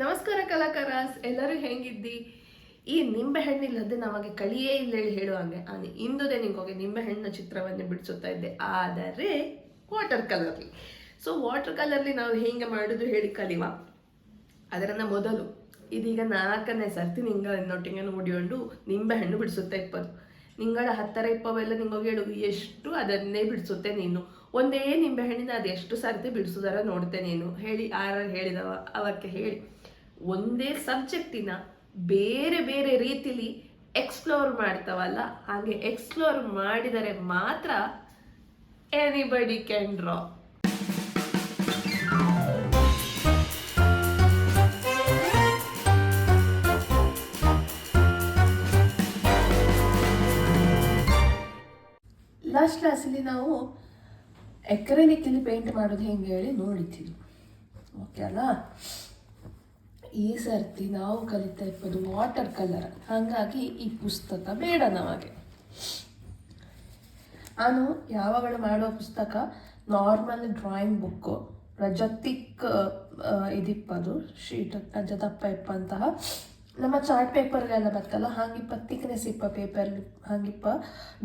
ನಮಸ್ಕಾರ ಕಲಾಕಾರಸ್, ಎಲ್ಲರೂ ಹೆಂಗಿದ್ದಿ? ಈ ನಿಂಬೆ ಹಣ್ಣಿಲ್ಲದೆ ನಮಗೆ ಕಳಿಯೇ ಇಲ್ಲ ಹೇಳಿ ಹೇಳುವಾಗೆ ಇಂದುದೇ ನಿಂಗೋಗಿ ನಿಂಬೆ ಹಣ್ಣಿನ ಚಿತ್ರವನ್ನು ಬಿಡಿಸುತ್ತಾ ಇದ್ದೆ, ಆದರೆ ವಾಟರ್ ಕಲರ್ಲಿ. ಸೊ ವಾಟರ್ ಕಲರ್ಲಿ ನಾವು ಹೇಗೆ ಮಾಡುದು ಹೇಳಿ ಕಲಿವ. ಅದರನ್ನ ಮೊದಲು ಇದೀಗ 4ನೇ ಸರ್ತಿ ನಿನ್ನೊಟ್ಟಿಗೆ ನೋಡಿಕೊಂಡು ನಿಂಬೆ ಹಣ್ಣು ಬಿಡಿಸುತ್ತಾ ಇಪ್ಪದು. ನಿಂಗಳ 10 ಇಪ್ಪವೆಲ್ಲ ನಿಂಗೋಗಿ ಹೇಳುದು ಎಷ್ಟು ಅದನ್ನೇ ಬಿಡಿಸುತ್ತೆ ನೀನು. ಒಂದೇ ನಿಂಬೆ ಹಣ್ಣಿನ ಅದು ಎಷ್ಟು ಸರ್ತಿ ಬಿಡಿಸುದಾರ ನೋಡ್ತೆ ನೀನು ಹೇಳಿ. ಹೇಳಿದವ ಅವಕ್ಕೆ ಹೇಳಿ ಒಂದೇ ಸಬ್ಜೆಕ್ಟಿನ ಬೇರೆ ಬೇರೆ ರೀತಿಲಿ ಎಕ್ಸ್ಪ್ಲೋರ್ ಮಾಡ್ತಾವಲ್ಲ, ಹಾಗೆ ಎಕ್ಸ್ಪ್ಲೋರ್ ಮಾಡಿದರೆ ಮಾತ್ರ ಎನಿಬಡಿ ಕ್ಯಾನ್ ಡ್ರಾ. ಲಾಸ್ಟ್ ಕ್ಲಾಸಲ್ಲಿ ನಾವು ಎಕ್ರೆಲಿಕ್ಕಲ್ಲಿ ಪೇಂಟ್ ಮಾಡೋದು ಹೆಂಗೆ ಹೇಳಿ ನೋಡಿದ್ದೀವಿ. ಓಕೆ ಅಲ್ಲ? ಈ ಸರ್ತಿ ನಾವು ಕಲಿತಾ ಇಪ್ಪದು ವಾಟರ್ ಕಲರ್. ಹಾಗಾಗಿ ಈ ಪುಸ್ತಕ ಬೇಡ ನಮಗೆ. ನಾನು ಯಾವಾಗಲೂ ಮಾಡೋ ಪುಸ್ತಕ ನಾರ್ಮಲ್ ಡ್ರಾಯಿಂಗ್ ಬುಕ್ಕು, ರಜತಿಕ್ ಇದಿಪ್ಪದು ಶೀಟ್ ರಜದಪ್ಪ ಇಪ್ಪಂತಹ ನಮ್ಮ ಚಾರ್ಟ್ ಪೇಪರ್ಗೆಲ್ಲ ಬರ್ತಲ್ಲ, ಹಾಗಿಪ್ಪ ತಿಕ್ನೆಸ್ ಇಪ್ಪ ಪೇಪರ್ ಹಾಗಿಪ್ಪ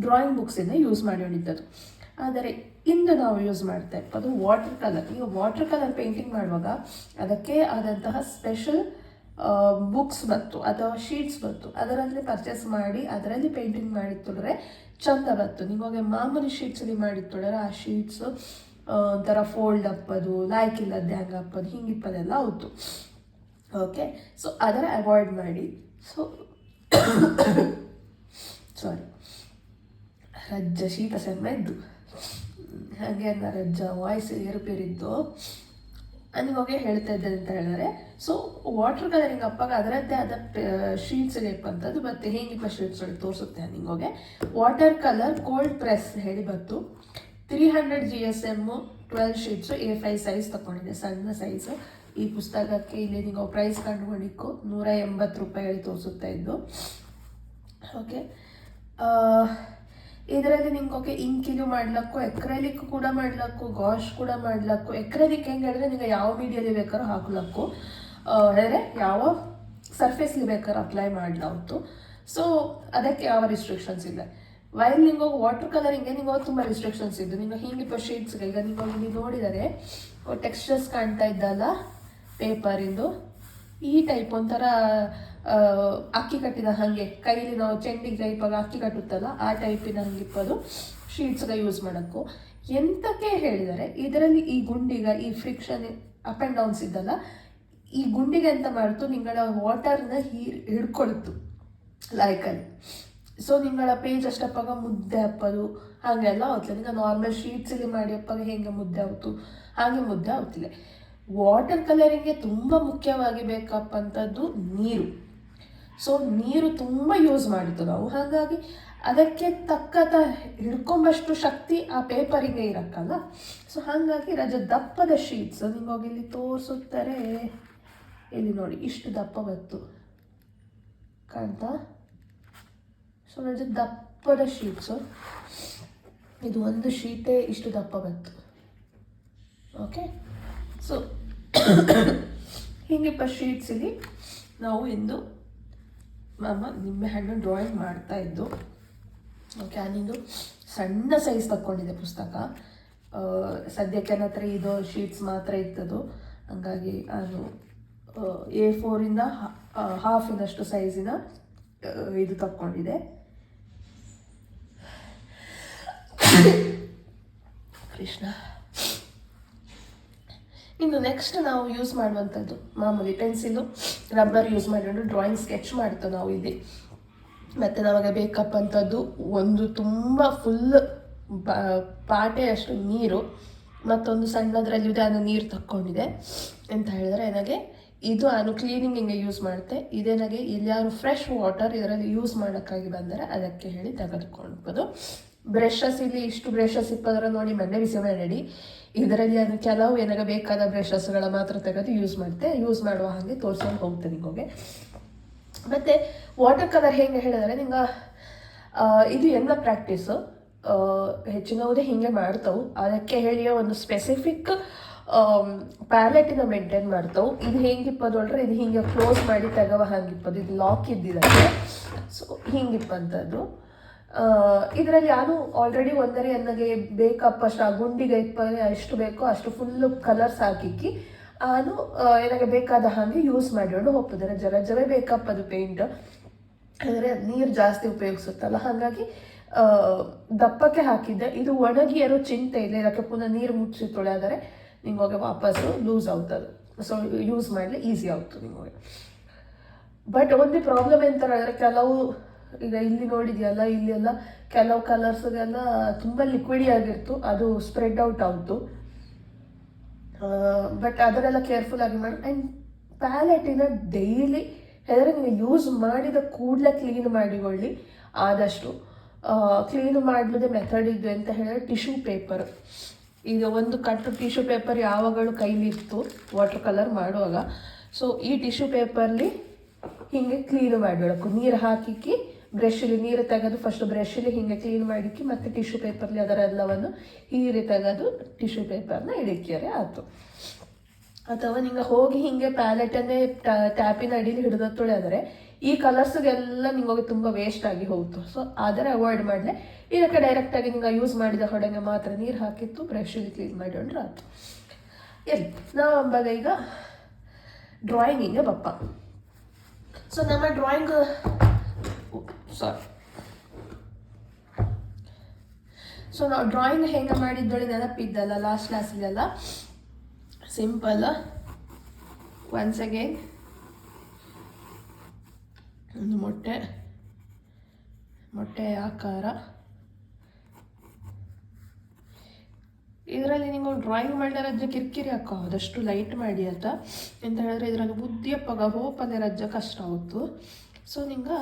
ಡ್ರಾಯಿಂಗ್ ಬುಕ್ಸಿಂದ ಯೂಸ್ ಮಾಡಿಕೊಂಡಿದ್ದದು. ಆದರೆ ಇಂದು ನಾವು ಯೂಸ್ ಮಾಡ್ತಾ ಇಪ್ಪದು ವಾಟರ್ ಕಲರ್. ಈಗ ವಾಟರ್ ಕಲರ್ ಪೇಂಟಿಂಗ್ ಮಾಡುವಾಗ ಅದಕ್ಕೆ ಆದಂತಹ ಸ್ಪೆಷಲ್ ಬುಕ್ಸ್ ಬಂತು ಅಥವಾ ಶೀಟ್ಸ್ ಬಂತು, ಅದರಲ್ಲಿ ಪರ್ಚೇಸ್ ಮಾಡಿ ಅದರಲ್ಲಿ ಪೇಂಟಿಂಗ್ ಮಾಡಿತ್ತೊಳ್ರೆ ಚಂದ ಬಂತು. ನಿಮಗೆ ಮಾಮೂಲಿ ಶೀಟ್ಸಲ್ಲಿ ಮಾಡಿತ್ತೊಳ್ರೆ ಆ ಶೀಟ್ಸು ಒಂಥರ ಫೋಲ್ಡ್ ಅಪ್ಪದು, ಲಾಯ್ಕಿಲ್ಲದೆ ಹಂಗೆ ಅಪ್ಪದು, ಹಿಂಗಿಪ್ಪದೆಲ್ಲ ಹೌದು. ಓಕೆ, ಸೊ ಅದರ ಅವಾಯ್ಡ್ ಮಾಡಿ. ಸೊ ಸಾರಿ, ರಜ್ಜ ಶೀತ ಸೆಮ್ಮ ಇದ್ದು ಹಾಗೆ ರಜ್ಜ ವಾಯ್ಸ್ ಏರುಪೇರಿದ್ದು ನನಗೆ ಹೇಳ್ತಾ ಇದ್ದೆ ಅಂತ ಹೇಳಿದ್ರೆ, ಸೊ ವಾಟರ್ ಕಲರಿಂಗ್ ಅಪ್ಪಾಗ ಅದರದ್ದೇ ಆದ ಶೀಟ್ಸ್ ಇಪ್ಪಂಥದ್ದು ಮತ್ತೆ ಹೇಗಿಪ್ಪ ಶೀಟ್ಸ್ ತೋರಿಸುತ್ತೆ ನಿಮಗೆ. ವಾಟರ್ ಕಲರ್ ಕೋಲ್ಡ್ ಪ್ರೆಸ್ ಹೇಳಿ ಬಂತು. 300 GSM 12 ಶೀಟ್ಸು A5 ಸೈಜ್ ತಗೊಂಡಿದೆ, ಸಣ್ಣ ಸೈಜು. ಈ ಪುಸ್ತಕಕ್ಕೆ ಇಲ್ಲಿ ನೀವು ಪ್ರೈಸ್ ಕಂಡುಕೊಂಡಿಕ್ಕು 180 ರೂಪಾಯಿ ಹೇಳಿ ತೋರಿಸುತ್ತಾ ಇದ್ದು. ಓಕೆ, ಇದರಲ್ಲಿ ನಿಮ್ಗೆ ಇಂಕಿಲು ಮಾಡ್ಲಕ್ಕು, ಎಕ್ರೆಲಿಕ್ ಕೂಡ ಮಾಡ್ಲಕ್ಕು, ಗಾಶ್ ಕೂಡ ಮಾಡ್ಲಕ್ಕು. ಎಕ್ರೆಲಿಕ್ ಹೆಂಗೆ ಹೇಳಿದ್ರೆ ನೀವು ಯಾವ ಮೀಡಿಯಲ್ಲಿ ಬೇಕಾದ್ರೂ ಹಾಕ್ಲಕ್ಕು, ಹೇಳಿದ್ರೆ ಯಾವ ಸರ್ಫೇಸ್ಲಿ ಬೇಕಾದ್ರೂ ಅಪ್ಲೈ ಮಾಡ್ಲಾಗ್ತು. ಸೊ ಅದಕ್ಕೆ ಯಾವ ರಿಸ್ಟ್ರಿಕ್ಷನ್ಸ್ ಇಲ್ಲ. ವೈಲ್ ನಿಮ್ಗೆ ವಾಟರ್ ಕಲರಿಂಗ್ಗೆ ನಿಮ್ಗೆ ತುಂಬ ರಿಸ್ಟ್ರಿಕ್ಷನ್ಸ್ ಇದ್ದು. ನೀವು ಹಿಂಗಿಪ್ಪ ಶೀಟ್ಸ್ಗೆ ಈಗ ನೀವು ಇಲ್ಲಿ ನೋಡಿದರೆ ಟೆಕ್ಸ್ಚರ್ಸ್ ಕಾಣ್ತಾ ಇದ್ದಲ್ಲ ಪೇಪರಿಂದು, ಈ ಟೈಪ್ ಒಂಥರ ಅಕ್ಕಿ ಕಟ್ಟಿದ ಹಾಗೆ ಕೈಲಿ ನಾವು ಚೆಂಡಿಗೆ ಟೈಪಾಗ ಅಕ್ಕಿ ಕಟ್ಟುತ್ತಲ್ಲ ಆ ಟೈಪಿನ ಹಂಗಿಪ್ಪದು ಶೀಟ್ಸ್ಗೆ ಯೂಸ್ ಮಾಡೋಕ್ಕೂ. ಎಂತಕ್ಕೆ ಹೇಳಿದರೆ ಇದರಲ್ಲಿ ಈ ಗುಂಡಿಗ ಈ ಫ್ರಿಕ್ಷನ್ ಅಪ್ ಆ್ಯಂಡ್ ಡೌನ್ಸ್ ಇದ್ದಲ್ಲ, ಈ ಗುಂಡಿಗೆ ಎಂತ ಮಾಡ್ತು ನಿಂಗಳ ವಾಟರ್ನ ಹಿಡ್ಕೊಳ್ತು ಲೈಕಲ್ಲಿ. ಸೊ ನಿಂಗಳ ಪೇಜ್ ಅಷ್ಟಪ್ಪಾಗ ಮುದ್ದೆ ಹಪ್ಪದು ಹಾಗೆಲ್ಲ ಆಯ್ತಲ್ಲ. ಈಗ ನಾರ್ಮಲ್ ಶೀಟ್ಸಲ್ಲಿ ಮಾಡಿ ಅಪ್ಪಾಗ ಹೆಂಗೆ ಮುದ್ದೆ ಆಯ್ತು ಹಾಗೆ ಮುದ್ದೆ ಆಗ್ತಿಲ್ಲ. ವಾಟರ್ ಕಲರಿಂಗ್ಗೆ ತುಂಬ ಮುಖ್ಯವಾಗಿ ಬೇಕಪ್ಪಂಥದ್ದು ನೀರು. ಸೊ ನೀರು ತುಂಬ ಯೂಸ್ ಮಾಡಿದ್ದು ನಾವು, ಹಾಗಾಗಿ ಅದಕ್ಕೆ ತಕ್ಕದ ಹಿಡ್ಕೊಂಬಷ್ಟು ಶಕ್ತಿ ಆ ಪೇಪರಿಗೆ ಇರಕ್ಕಲ್ಲ. ಸೊ ಹಾಗಾಗಿ ರಜ ದಪ್ಪದ ಶೀಟ್ಸ್ ನಿಮಗೆ ಇಲ್ಲಿ ತೋರಿಸುತ್ತಾರೆ. ಇಲ್ಲಿ ನೋಡಿ ಇಷ್ಟು ದಪ್ಪ ಬಂತು ಕಾಣ್ತಾ. ಸೊ ರಜ ದಪ್ಪದ ಶೀಟ್ಸು, ಇದು ಒಂದು ಶೀಟೇ ಇಷ್ಟು ದಪ್ಪ ಬಂತು. ಓಕೆ, ಸೊ ಹೀಗಿಪ್ಪ ಶೀಟ್ಸಲ್ಲಿ ನಾವು ಇಂದು ನಿಂಬೆ ಹಣ್ಣು ಡ್ರಾಯಿಂಗ್ ಮಾಡ್ತಾ ಇದ್ದು. ಓಕೆ, ನಾನಿಂದು ಸಣ್ಣ ಸೈಜ್ ತಗೊಂಡಿದ್ದೆ ಪುಸ್ತಕ. ಸದ್ಯಕ್ಕೆ ನನ್ನ ಹತ್ರ ಇದು ಶೀಟ್ಸ್ ಮಾತ್ರ ಇತ್ತದು, ಹಾಗಾಗಿ ನಾನು A4 ಹಾಫಿನಷ್ಟು ಸೈಜಿನ ಇದು ತಗೊಂಡಿದೆ. ಕೃಷ್ಣ. ಇನ್ನು ನೆಕ್ಸ್ಟ್ ನಾವು ಯೂಸ್ ಮಾಡುವಂಥದ್ದು ಮಾಮೂಲಿ ಪೆನ್ಸಿಲು, ರಬ್ಬರ್ ಯೂಸ್ ಮಾಡಿಕೊಂಡು ಡ್ರಾಯಿಂಗ್ ಸ್ಕೆಚ್ ಮಾಡ್ತೇವೆ ನಾವು ಇಲ್ಲಿ. ಮತ್ತು ನಮಗೆ ಬೇಕಪ್ಪಂಥದ್ದು ಒಂದು ತುಂಬ ಫುಲ್ ಪಾಟೆಯಷ್ಟು ನೀರು, ಮತ್ತೊಂದು ಸಣ್ಣದರಲ್ಲಿ ನಾನು ನೀರು ತಕ್ಕೊಂಡಿದೆ. ಅಂತ ಹೇಳಿದ್ರೆ ನನಗೆ ಇದು ನಾನು ಕ್ಲೀನಿಂಗಿಗೆ ಯೂಸ್ ಮಾಡ್ತೆ. ಇದೇನಾಗೆ ಎಲ್ಲಾರು ಫ್ರೆಶ್ ವಾಟರ್ ಇದರಲ್ಲಿ ಯೂಸ್ ಮಾಡೋಕ್ಕಾಗಿ ಬಂದರೆ ಅದಕ್ಕೆ ಹೇಳಿ ತೆಗೆದುಕೊಳ್ಬೋದು. ಬ್ರಷಸ್ ಇಲ್ಲಿ ಇಷ್ಟು ಬ್ರಷಸ್ ಇಪ್ಪದರ ನೋಡಿ ಮಣ್ಣೆ ಬಿಸಿ ಮಾಡಿ ಇದರಲ್ಲಿ ನಾನು ಕೆಲವು ಏನಾಗ ಬೇಕಾದ ಬ್ರಷಸ್ಗಳ ಮಾತ್ರ ತೆಗೆದು ಯೂಸ್ ಮಾಡುವ ಹಾಗೆ ತೋರಿಸ್ಕೊಂಡು ಹೋಗ್ತೇನೆ ನಿಮಗೆ. ಮತ್ತು ವಾಟರ್ ಕಲರ್ ಹೆಂಗೆ ಹೇಳಿದರೆ ನಿಂಗೆ ಇದು ಎಲ್ಲ ಪ್ರಾಕ್ಟೀಸು ಹೆಚ್ಚಿನವುದೇ ಹೀಗೆ ಮಾಡ್ತಾವೆ. ಅದಕ್ಕೆ ಹೇಳಿಯೋ ಒಂದು ಸ್ಪೆಸಿಫಿಕ್ ಪ್ಯಾಲೆಟಿನ ಮೇಂಟೈನ್ ಮಾಡ್ತಾವೆ. ಇದು ಹೆಂಗಿಪ್ಪದು ಅಂದ್ರೆ ಇದು ಹಿಂಗೆ ಕ್ಲೋಸ್ ಮಾಡಿ ತೆಗವ ಹಂಗಿಪ್ಪದು, ಇದು ಲಾಕ್ ಇದ್ದಿದೆ. ಸೊ ಹಿಂಗಿಪ್ಪಂಥದ್ದು. ಇದರಲ್ಲಿ ನಾನು ಆಲ್ರೆಡಿ ಒಂದರೆ ನನಗೆ ಬೇಕಪ್ಪ ಅಷ್ಟು ಆ ಗುಂಡಿಗೆ ಎಷ್ಟು ಬೇಕೋ ಅಷ್ಟು ಫುಲ್ಲು ಕಲರ್ಸ್ ಹಾಕಿಕ್ಕಿ ನಾನು ನನಗೆ ಬೇಕಾದ ಹಾಗೆ ಯೂಸ್ ಮಾಡಿಕೊಂಡು ಹೋಗ್ತಿದ್ದಾರೆ. ಜರವೇ ಬೇಕಪ್ಪ ಅದು ಪೇಂಟ್, ಅಂದರೆ ನೀರು ಜಾಸ್ತಿ ಉಪಯೋಗಿಸುತ್ತಲ್ಲ, ಹಾಗಾಗಿ ದಪ್ಪಕ್ಕೆ ಹಾಕಿದ್ದೆ. ಇದು ಒಣಗಿ ಏನೋ ಚಿಂತೆ ಇಲ್ಲ, ಇದಕ್ಕೆ ಪುನಃ ನೀರು ಮುಚ್ಚಿ ತೊಳೆದರೆ ನಿಮಗೆ ವಾಪಸ್ಸು ಲೂಸ್ ಆಗ್ತದೆ. ಸೊ ಯೂಸ್ ಮಾಡಲಿ ಈಸಿ ಆಗ್ತದೆ ನಿಮಗೆ. ಬಟ್ ಒಂದು ಪ್ರಾಬ್ಲಮ್ ಎಂತ ಹೇಳಿದ್ರೆ, ಕೆಲವು ಈಗ ಇಲ್ಲಿ ನೋಡಿದೆಯಲ್ಲ, ಇಲ್ಲಿ ಎಲ್ಲ ಕೆಲವು ಕಲರ್ಸ್ಗೆಲ್ಲ ತುಂಬ ಲಿಕ್ವಿಡಿ ಆಗಿರ್ತು, ಅದು ಸ್ಪ್ರೆಡ್ ಔಟ್ ಆಯಿತು. ಬಟ್ ಅದನ್ನೆಲ್ಲ ಕೇರ್ಫುಲ್ ಆಗಿ ಮಾಡಿ. ಆ್ಯಂಡ್ ಪ್ಯಾಲೆಟಿನ ಡೈಲಿ ಹೇಳಿದ್ರೆ ನೀವು ಯೂಸ್ ಮಾಡಿದ ಕೂಡಲೇ ಕ್ಲೀನ್ ಮಾಡಿಕೊಳ್ಳಿ. ಆದಷ್ಟು ಕ್ಲೀನ್ ಮಾಡಲಿದೆ ಮೆಥಡ್ ಇದು ಅಂತ ಹೇಳಿದ್ರೆ ಟಿಶ್ಯೂ ಪೇಪರ್. ಈಗ ಒಂದು ಕಟ್ಟು ಟಿಶ್ಯೂ ಪೇಪರ್ ಯಾವಾಗಲೂ ಕೈಲಿತ್ತು ವಾಟರ್ ಕಲರ್ ಮಾಡುವಾಗ. ಸೊ ಈ ಟಿಶ್ಯೂ ಪೇಪರ್ಲಿ ಹೀಗೆ ಕ್ಲೀನ್ ಮಾಡಿಬಿಡಬೇಕು. ನೀರು ಹಾಕಿಕ್ಕಿ ಬ್ರಷಲ್ಲಿ ನೀರು ತೆಗೆದು ಫಸ್ಟ್ ಬ್ರಷಲ್ಲಿ ಹೀಗೆ ಕ್ಲೀನ್ ಮಾಡಿಕ್ಕಿ ಮತ್ತು ಟಿಶ್ಯೂ ಪೇಪರ್ಲಿ ಅದರೆಲ್ಲವನ್ನು ಹೀರಿ ತೆಗೆದು ಟಿಶ್ಯೂ ಪೇಪರ್ನ ಇಡಕ್ಕಿಯರೆ ಆಯಿತು. ಅಥವಾ ನಿಂಗೆ ಹೋಗಿ ಹೀಗೆ ಪ್ಯಾಲೆಟನ್ನೇ ಟ್ಯಾಪಿನ ಅಡಿಲಿ ಹಿಡಿದ ತೊಳೆದರೆ ಈ ಕಲರ್ಸ್ಗೆಲ್ಲ ನಿಮಗೆ ತುಂಬ ವೇಸ್ಟ್ ಆಗಿ ಹೋಗ್ತು. ಸೊ ಆದರೆ ಅವಾಯ್ಡ್ ಮಾಡಲೆ ಇದಕ್ಕೆ ಡೈರೆಕ್ಟಾಗಿ ನಿಂಗೆ ಯೂಸ್ ಮಾಡಿದ ಹೊಡೆಗೆ ಮಾತ್ರ ನೀರು ಹಾಕಿತ್ತು, ಬ್ರಷಲ್ಲಿ ಕ್ಲೀನ್ ಮಾಡಿಕೊಂಡ್ರೆ ಆಯ್ತು. ಎಲ್ಲಿ ನಾವು ಅಂಬಾಗ ಈಗ ಡ್ರಾಯಿಂಗಿಗೆ ಬಪ್ಪ. ಸೊ ನಮ್ಮ ಡ್ರಾಯಿಂಗ್ ಸೊ ನಾವು ಡ್ರಾಯಿಂಗ್ ಹೆಂಗೆ ಮಾಡಿದ್ದೊಳೆ ನೆನಪಿದ್ದಲ್ಲ ಲಾಸ್ಟ್ ಕ್ಲಾಸಲ್ಲೆಲ್ಲ. ಸಿಂಪಲ್, ಒನ್ಸ್ ಅಗೇನ್ ಒಂದು ಮೊಟ್ಟೆ ಆಕಾರ. ಇದರಲ್ಲಿ ನೀವು ಡ್ರಾಯಿಂಗ್ ಮಾಡಿದ ರಜ್ಜೆ ಕಿರಿಕಿರಿ ಹಾಕೋ ಆದಷ್ಟು ಲೈಟ್ ಮಾಡಿ ಅಂತ ಎಂತ ಹೇಳಿದ್ರೆ ಇದರಲ್ಲಿ ಬುದ್ಧಿಯಪ್ಪಾಗ ಹೋಪಲ್ಲೇ ರಜ್ಜೆ ಕಷ್ಟ ಆಯಿತು. ಸೊ ನಿಂಗೆ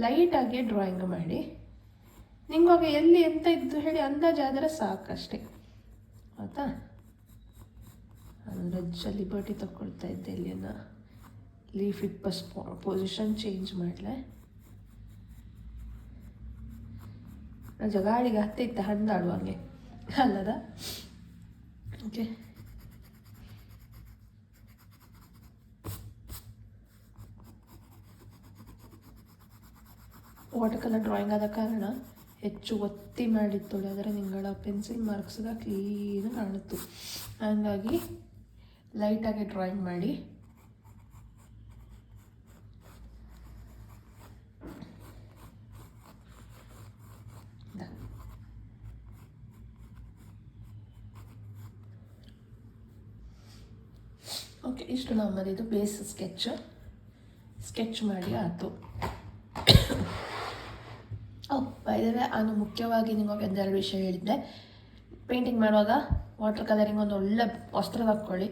ಲೈಟಾಗಿ ಡ್ರಾಯಿಂಗ್ ಮಾಡಿ ನಿಂಗಾಗ ಎಲ್ಲಿ ಎಂತ ಇದ್ದು ಹೇಳಿ ಅಂದಾಜಾದರೆ ಸಾಕಷ್ಟೇ ಆಯಿತಾ. ನಾನು ರಜ್ಜಲ್ಲಿ ಬಟ್ಟಿ ತಗೊಳ್ತಾ ಇದ್ದೆ, ಇಲ್ಲಿನ ಲೀಫ್ ಇಪ್ಪಸ್ ಪೊಸಿಷನ್ ಚೇಂಜ್ ಮಾಡಲೆ. ರಜ ಗಾಳಿಗೆ ಹತ್ತಿತ್ತ ಹಣ್ಣಾಡುವಾಗೆ ಅಲ್ಲದ. ಓಕೆ, ವಾಟರ್ ಕಲರ್ ಡ್ರಾಯಿಂಗ್ ಆದ ಕಾರಣ ಹೆಚ್ಚು ಒತ್ತಿ ಮಾಡಿತ್ತೊಳೆ ಆದರೆ ನಿಂಗಳ ಪೆನ್ಸಿಲ್ ಮಾರ್ಕ್ಸ್ಗ ಕ್ಲೀನ್ ಕಾಣುತ್ತು. ಹಾಗಾಗಿ ಲೈಟಾಗಿ ಡ್ರಾಯಿಂಗ್ ಮಾಡಿ. ಓಕೆ, ಇಷ್ಟು ನಮ್ಮದು ಬೇಸ್ ಸ್ಕೆಚ್ ಮಾಡಿ ಆಯಿತು. ಬೈದರೆ ನಾನು ಮುಖ್ಯವಾಗಿ ನಿಮಗೆ ಒಂದೆರಡು ವಿಷಯ ಹೇಳಿದ್ದೆ. ಪೇಂಟಿಂಗ್ ಮಾಡುವಾಗ ವಾಟರ್ ಕಲರಿಂಗ್ ಒಂದು ಒಳ್ಳೆ ವಸ್ತ್ರ ಹಾಕ್ಕೊಳ್ಳಿ.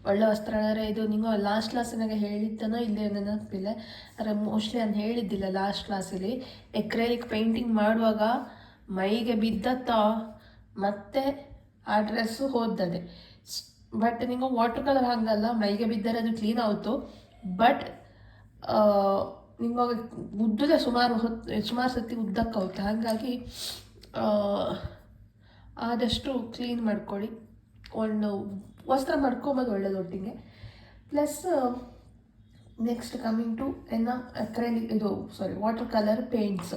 ಒಳ್ಳೆ ವಸ್ತ್ರ ಅಂದರೆ ಇದು ನೀವು ಲಾಸ್ಟ್ ಕ್ಲಾಸಿನಾಗೆ ಹೇಳಿದ್ದನೋ ಇಲ್ಲೇ ನೆನಪಿಲ್ಲ, ಆದರೆ ಮೋಸ್ಟ್ಲಿ ನಾನು ಹೇಳಿದ್ದಿಲ್ಲ ಲಾಸ್ಟ್ ಕ್ಲಾಸಲ್ಲಿ. ಎಕ್ರೆಲಿಕ್ ಪೇಂಟಿಂಗ್ ಮಾಡುವಾಗ ಮೈಗೆ ಬಿದ್ದತ್ತ ಮತ್ತೆ ಆ ಡ್ರೆಸ್ಸು ಹೋದದೆ. ಬಟ್ ನೀವು ವಾಟರ್ ಕಲರ್ ಹಾಗಲ್ಲ, ಮೈಗೆ ಬಿದ್ದರೆ ಅದು ಕ್ಲೀನ್ ಆಯಿತು. ಬಟ್ ನಿಮಗೆ ಉದ್ದದ ಸುಮಾರು ಸತಿ ಉದ್ದಕ್ಕಾಗುತ್ತೆ. ಹಾಗಾಗಿ ಆದಷ್ಟು ಕ್ಲೀನ್ ಮಾಡ್ಕೊಳ್ಳಿ. ಒಂದು ವಸ್ತ್ರ ಮಾಡ್ಕೊಂಬೋದು ಒಳ್ಳೆದು ಒಟ್ಟಿಗೆ. Plus next coming to water colour paints.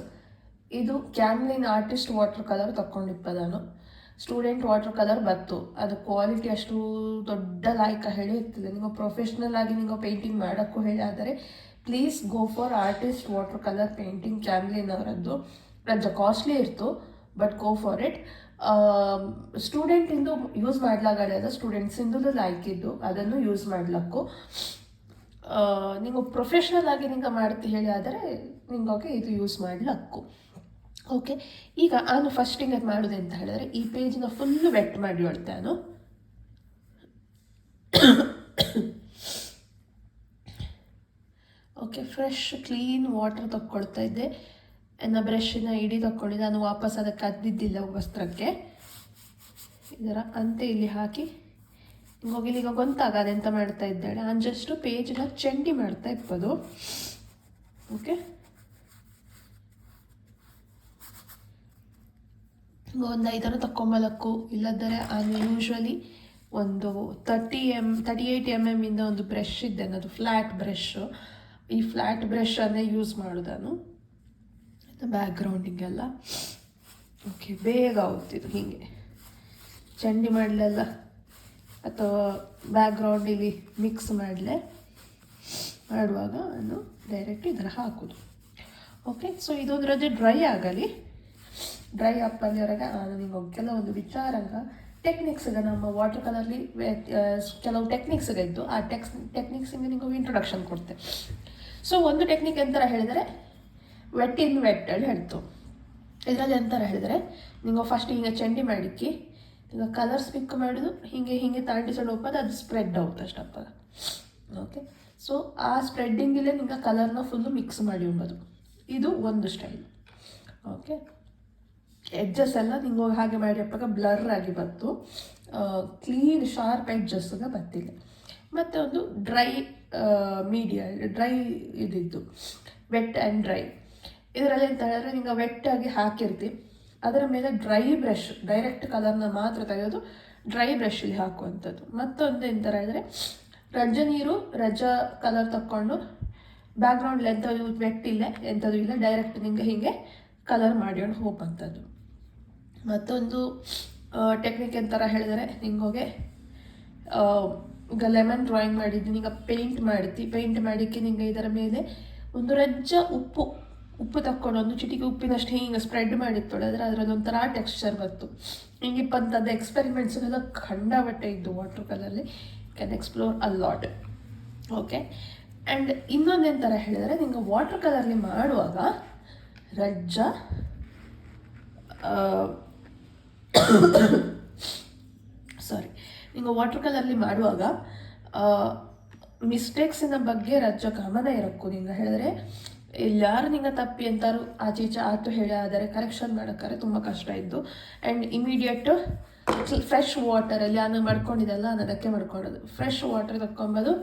ಇದು ಕ್ಯಾಮ್ಲಿನ್ ಆರ್ಟಿಸ್ಟ್ ವಾಟರ್ ಕಲರ್ ತಗೊಂಡಿಪ್ಪ ನಾನು. ಸ್ಟೂಡೆಂಟ್ ವಾಟರ್ ಕಲರ್ ಬತ್ತು, ಅದು ಕ್ವಾಲಿಟಿ ಅಷ್ಟು ದೊಡ್ಡ ಲಾಯ್ಕ ಹೇಳಿ ಇರ್ತಿಲ್ಲ. ನೀವು ಪ್ರೊಫೆಷ್ನಲ್ ಆಗಿ ನೀವು ಪೇಂಟಿಂಗ್ ಮಾಡೋಕ್ಕೂ ಹೇಳಿ ಆದರೆ please go for artist water colour painting. Camlin ಅವರದ್ದು ರಜ ಕಾಸ್ಟ್ಲಿ ಇರ್ತು, ಬಟ್ ಗೋ ಫಾರ್ ಇಟ್. ಸ್ಟೂಡೆಂಟಿಂದು ಯೂಸ್ ಮಾಡ್ಲಾಗಡೆ ಅದ, ಸ್ಟೂಡೆಂಟ್ಸಿಂದು ಲಾಯ್ಕಿದ್ದು ಅದನ್ನು ಯೂಸ್ ಮಾಡ್ಲಕ್ಕು. ನೀವು ಪ್ರೊಫೆಷ್ನಲ್ ಆಗಿ ನಿಂಗೆ ಮಾಡ್ತಿ ಹೇಳಿ ಆದರೆ ನಿಂಗೆ ಇದು ಯೂಸ್ ಮಾಡ್ಲಕ್ಕು. ಓಕೆ, ಈಗ ನಾನು ಫಸ್ಟಿಂಗ್ ಅದು ಮಾಡೋದು ಅಂತ ಹೇಳಿದ್ರೆ ಈ ಪೇಜ್ನ ಫುಲ್ಲು ವೆಟ್ ಮಾಡಿ ಹೇಳ್ತೆ ನಾನು. ಓಕೆ, ಫ್ರೆಶ್ ಕ್ಲೀನ್ ವಾಟರ್ ತಗೊಳ್ತಾ ಇದ್ದೆ. ಬ್ರಷಿನ ಇಡೀ ತಗೊಂಡಿದ್ದೆ ನಾನು, ವಾಪಸ್ ಅದಕ್ಕೆ ಅದ್ದಿದ್ದಿಲ್ಲ ವಸ್ತ್ರಕ್ಕೆ. ಇದರ ಅಂತೆ ಇಲ್ಲಿ ಹಾಕಿ ಹೋಗಿಲಿಗ ಗೊತ್ತಾಗದೆ ಎಂತ ಮಾಡ್ತಾ ಇದ್ದಾಳೆ. ನಾನು ಜಸ್ಟು ಪೇಜ್ನ ಚೆಂಡಿ ಮಾಡ್ತಾ ಇಪ್ಪದು. ಓಕೆ, ಒಂದು 5 ತಕ್ಕೊಂಬಲಕ್ಕು. ಇಲ್ಲದರೆ ನಾನು ಯೂಶ್ವಲಿ ಒಂದು 38 mm ಇಂದ ಒಂದು ಬ್ರಷ್ ಇದೆ, ಅದು ಫ್ಲ್ಯಾಟ್ ಬ್ರಷ್. ಈ ಫ್ಲ್ಯಾಟ್ ಬ್ರಷನ್ನೇ ಯೂಸ್ ಮಾಡೋದು ನಾನು ಬ್ಯಾಕ್ಗ್ರೌಂಡಿಗೆಲ್ಲ. ಓಕೆ, ಬೇಗ ಹೋಗ್ತಿದ್ದು ಹೀಗೆ ಚಂಡಿ ಮಾಡಲೆಲ್ಲ ಅಥವಾ ಬ್ಯಾಕ್ಗ್ರೌಂಡಿಗೆ ಮಿಕ್ಸ್ ಮಾಡುವಾಗ ನಾನು ಡೈರೆಕ್ಟ್ ಇದರ ಹಾಕೋದು. ಓಕೆ, ಸೊ ಇದೊಂದು ರಜೆ ಡ್ರೈ ಆಗಲಿ. ಡ್ರೈ ಅಪ್ಪಲ್ಲಿವರೆಗೆ ನಾನು ನಿಮಗೆ ಕೆಲವೊಂದು ವಿಚಾರಂಗ ಟೆಕ್ನಿಕ್ಸ್ಗೆ ನಮ್ಮ ವಾಟರ್ ಕಲರ್ಲಿ ಕೆಲವು ಟೆಕ್ನಿಕ್ಸ್ಗೆ ಇದ್ದು ಆ ಟೆಕ್ನಿಕ್ಸಿಗೆ ನಿಮಗೆ ಇಂಟ್ರೊಡಕ್ಷನ್ ಕೊಡ್ತೆ. ಸೊ ಒಂದು ಟೆಕ್ನಿಕ್ ಎಂಥರ ಹೇಳಿದರೆ ವೆಟ್ ಇನ್ ವೆಟ್ ಹೇಳಿ ಹೇಳ್ತು. ಇದರಲ್ಲಿ ಎಂಥರ ಹೇಳಿದರೆ ನೀವು ಫಸ್ಟ್ ಹಿಂಗೆ ಚಂಡಿ ಮಾಡಿಕ್ಕಿ ಈಗ ಕಲರ್ಸ್ ಪಿಕ್ ಮಾಡೋದು ಹಿಂಗೆ ತಾಂಡಿಸೋದು ಹೋಗೋದು, ಅದು ಸ್ಪ್ರೆಡ್ ಆಗುತ್ತೆ ಅಷ್ಟಪ್ಪ. ಓಕೆ, ಸೊ ಆ ಸ್ಪ್ರೆಡ್ಡಿಂಗಲ್ಲೇ ನಿಂಗೆ ಕಲರ್ನ ಫುಲ್ಲು ಮಿಕ್ಸ್ ಮಾಡಿ ಉಂಬೋದು. ಇದು ಒಂದು ಸ್ಟೈಲ್. ಓಕೆ, ಎಡ್ಜಸ್ ಎಲ್ಲ ನಿಂಗೆ ಹಾಗೆ ಮಾಡಿ ಅಪ್ಪಾಗ ಬ್ಲರ್ ಆಗಿ ಬಂತು, ಕ್ಲೀನ್ ಶಾರ್ಪ್ ಎಡ್ಜಸ್ಗೆ ಬರ್ತಿಲ್ಲ. ಮತ್ತು ಒಂದು ಡ್ರೈ ಡ್ರೈ ಇದಿದ್ದು ವೆಟ್ ಆ್ಯಂಡ್ ಡ್ರೈ. ಇದರಲ್ಲಿ ಅಂತ ಹೇಳಿದ್ರೆ ನಿಂಗೆ ವೆಟ್ಟಾಗಿ ಹಾಕಿರ್ತೀವಿ, ಅದರ ಮೇಲೆ ಡ್ರೈ ಬ್ರಷ್ ಡೈರೆಕ್ಟ್ ಕಲರ್ನ ಮಾತ್ರ ತೆಗೆದು ಡ್ರೈ ಬ್ರಷಲ್ಲಿ ಹಾಕುವಂಥದ್ದು. ಮತ್ತೊಂದು ಎಂಥರ ಹೇಳಿದ್ರೆ ರಜ ಕಲರ್ ತಕ್ಕೊಂಡು ಬ್ಯಾಕ್ಗ್ರೌಂಡ್ ಎಂಥದ್ದು ವೆಟ್ ಇಲ್ಲ ಎಂಥದ್ದು ಇಲ್ಲ, ಡೈರೆಕ್ಟ್ ನಿಂಗೆ ಹೀಗೆ ಕಲರ್ ಮಾಡ್ಕೊಂಡು ಹೋಗುವಂಥದ್ದು. ಮತ್ತೊಂದು ಟೆಕ್ನಿಕ್ ಎಂಥರ ಹೇಳಿದರೆ ನಿಂಗೋಗೆ ಈಗ ಲೆಮನ್ ಡ್ರಾಯಿಂಗ್ ಮಾಡಿದ್ದು ನಿಂಗೆ ಪೇಂಟ್ ಮಾಡಿಕ್ಕೆ ನಿಂಗೆ ಇದರ ಮೇಲೆ ಒಂದು ರಜ್ಜ ಉಪ್ಪು ತಕ್ಕೊಂಡು ಒಂದು ಚಿಟಿಕೆ ಉಪ್ಪಿನಷ್ಟು ಹಿಂಗೆ ಸ್ಪ್ರೆಡ್ ಮಾಡಿತ್ತೊಳದ್ರೆ ಅದರಲ್ಲಿ ಒಂಥರ ಟೆಕ್ಸ್ಚರ್ ಬಂತು. ಹಿಂಗೆ ಇಪ್ಪಂಥದ್ದು ಎಕ್ಸ್ಪೆರಿಮೆಂಟ್ಸ್ಗೆಲ್ಲ ಖಂಡಾಬಟ್ಟೆ ಇದ್ದು ವಾಟರ್ ಕಲರಲ್ಲಿ can explore a lot. Okay, and ಇನ್ನೊಂದು ಎಂಥರ ಹೇಳಿದರೆ ನಿಂಗೆ ವಾಟರ್ ಕಲರ್ಲಿ ಮಾಡುವಾಗ ರಜ್ಜ ನಿಂಗೆ ವಾಟರ್ ಕಲರ್ಲಿ ಮಾಡುವಾಗ ಮಿಸ್ಟೇಕ್ಸಿನ ಬಗ್ಗೆ ರಜ್ಜ ಗಮನ ಇರಕ್ಕು. ನಿಂಗೆ ಹೇಳಿದ್ರೆ ಎಲ್ಲಾರು ನಿಂಗೆ ತಪ್ಪಿ ಅಂತಾರು ಆಚೀಚೆ ಆತು ಹೇಳಿ ಆದರೆ ಕರೆಕ್ಷನ್ ಮಾಡೋಕ್ಕಾರೆ ತುಂಬ ಕಷ್ಟ ಇದ್ದು. ಆ್ಯಂಡ್ ಇಮಿಡಿಯೇಟ್ ಫ್ರೆಶ್ ವಾಟರಲ್ಲಿ ನಾನು ಮಾಡ್ಕೊಂಡಿದ್ದೆಲ್ಲ ನಾನು ಅದಕ್ಕೆ ಮಾಡ್ಕೊಳ್ಳೋದು. ಫ್ರೆಶ್ ವಾಟರ್ ತಕ್ಕೊಂಬೋದು,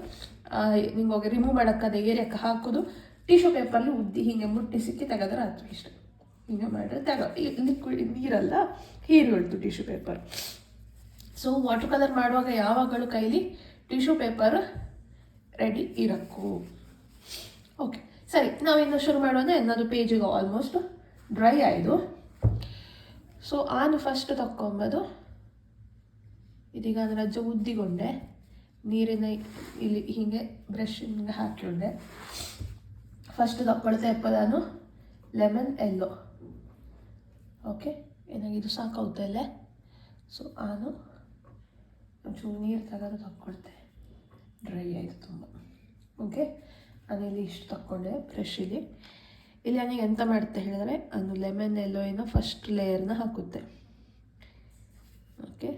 ನಿಂಗೆ ಹೋಗಿ ರಿಮೂವ್ ಮಾಡೋಕ್ಕದ ಏರಿಯಕ್ಕೆ ಹಾಕೋದು, ಟಿಶ್ಯೂ ಪೇಪರ್ಲಿ ಉದ್ದಿ ಹೀಗೆ ಮುಟ್ಟಿಸಿಕ್ಕಿ ತೆಗೆದ್ರೆ ಆಯ್ತು. ಇಷ್ಟು ಹಿಂಗೆ ಮಾಡಿದ್ರೆ ಲಿಕ್ವಿಡ್ ನೀರಲ್ಲ ಹೀರಿಳ್ತು tissue paper. So water colour ಮಾಡುವಾಗ ಯಾವಾಗಲೂ ಕೈಲಿ ಟಿಶ್ಯೂ ಪೇಪರ್ ರೆಡಿ ಇರಕ್ಕು. ಓಕೆ, ಸರಿ, ನಾವಿನ್ನು ಶುರು ಮಾಡೋಣ. ಅನ್ನೋದು ಪೇಜಿಗೆ ಆಲ್ಮೋಸ್ಟ್ ಡ್ರೈ ಆಯಿತು. ಸೊ ಆನು ಫಸ್ಟ್ ತಕ್ಕೊಂಬೋದು. ಇದೀಗ ನಾನು ರಜ್ಜ ಉದ್ದಿಗೊಂಡೆ, ನೀರಿನ ಇಲ್ಲಿ ಹೀಗೆ ಬ್ರಷ್ ಹಿಂಗೆ ಹಾಕಿಕೊಂಡೆ. ಫಸ್ಟ್ ತಕ್ಕೊಳ್ತಾ ಎಪ್ಪ ನಾನು ಲೆಮನ್ ಎಲ್ಲೋ. ಓಕೆ, ಏನಾಗಿದು ಸಾಕಾಗುತ್ತಲ್ಲೇ. ಸೊ ನಾನು ಒಂಚೂರು ನೀರು ತೆಗೆದು ತಕ್ಕೊಳ್ತೆ, ಡ್ರೈ ಆಯಿತು ತುಂಬ. ಓಕೆ, ನಾನಿಲ್ಲಿ ಇಷ್ಟು ತಕ್ಕೊಂಡೆ ಬ್ರಷಿಲಿ. ಇಲ್ಲಿ ನನಗೆ ಎಂತ ಮಾಡುತ್ತೆ ಹೇಳಿದ್ರೆ ನಾನು ಲೆಮನ್ ಎಲ್ಲೋ ಏನೋ ಫಸ್ಟ್ ಲೇಯರ್ನ ಹಾಕುತ್ತೆ. ಓಕೆ,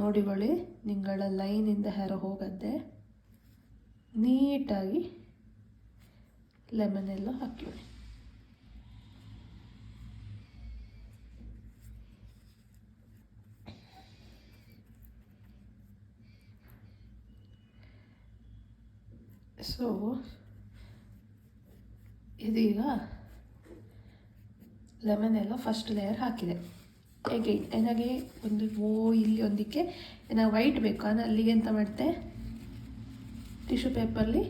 ನೋಡಿಕೊಳ್ಳಿ ನಿಂಗಳ ಲೈನಿಂದ ಹೆರ ಹೋಗದ್ದೆ ನೀಟಾಗಿ ಲೆಮನ್ ಎಲ್ಲೋ ಹಾಕಿಕೊಳ್ಳಿ. ಸೊ ಇದೀಗ ಲೆಮನ್ ಎಲ್ಲ ಫಸ್ಟ್ ಲೇಯರ್ ಹಾಕಿದೆ. ಹೇಗೆ ನನಗೆ ಒಂದು ಇಲ್ಲಿ ಒಂದಕ್ಕೆ ಏನಾಗ ವೈಟ್ ಬೇಕು ಅಂದರೆ ಅಲ್ಲಿಗೆ ಎಂತ ಮಾಡುತ್ತೆ, ಟಿಶ್ಯೂ ಪೇಪರ್ಲಿ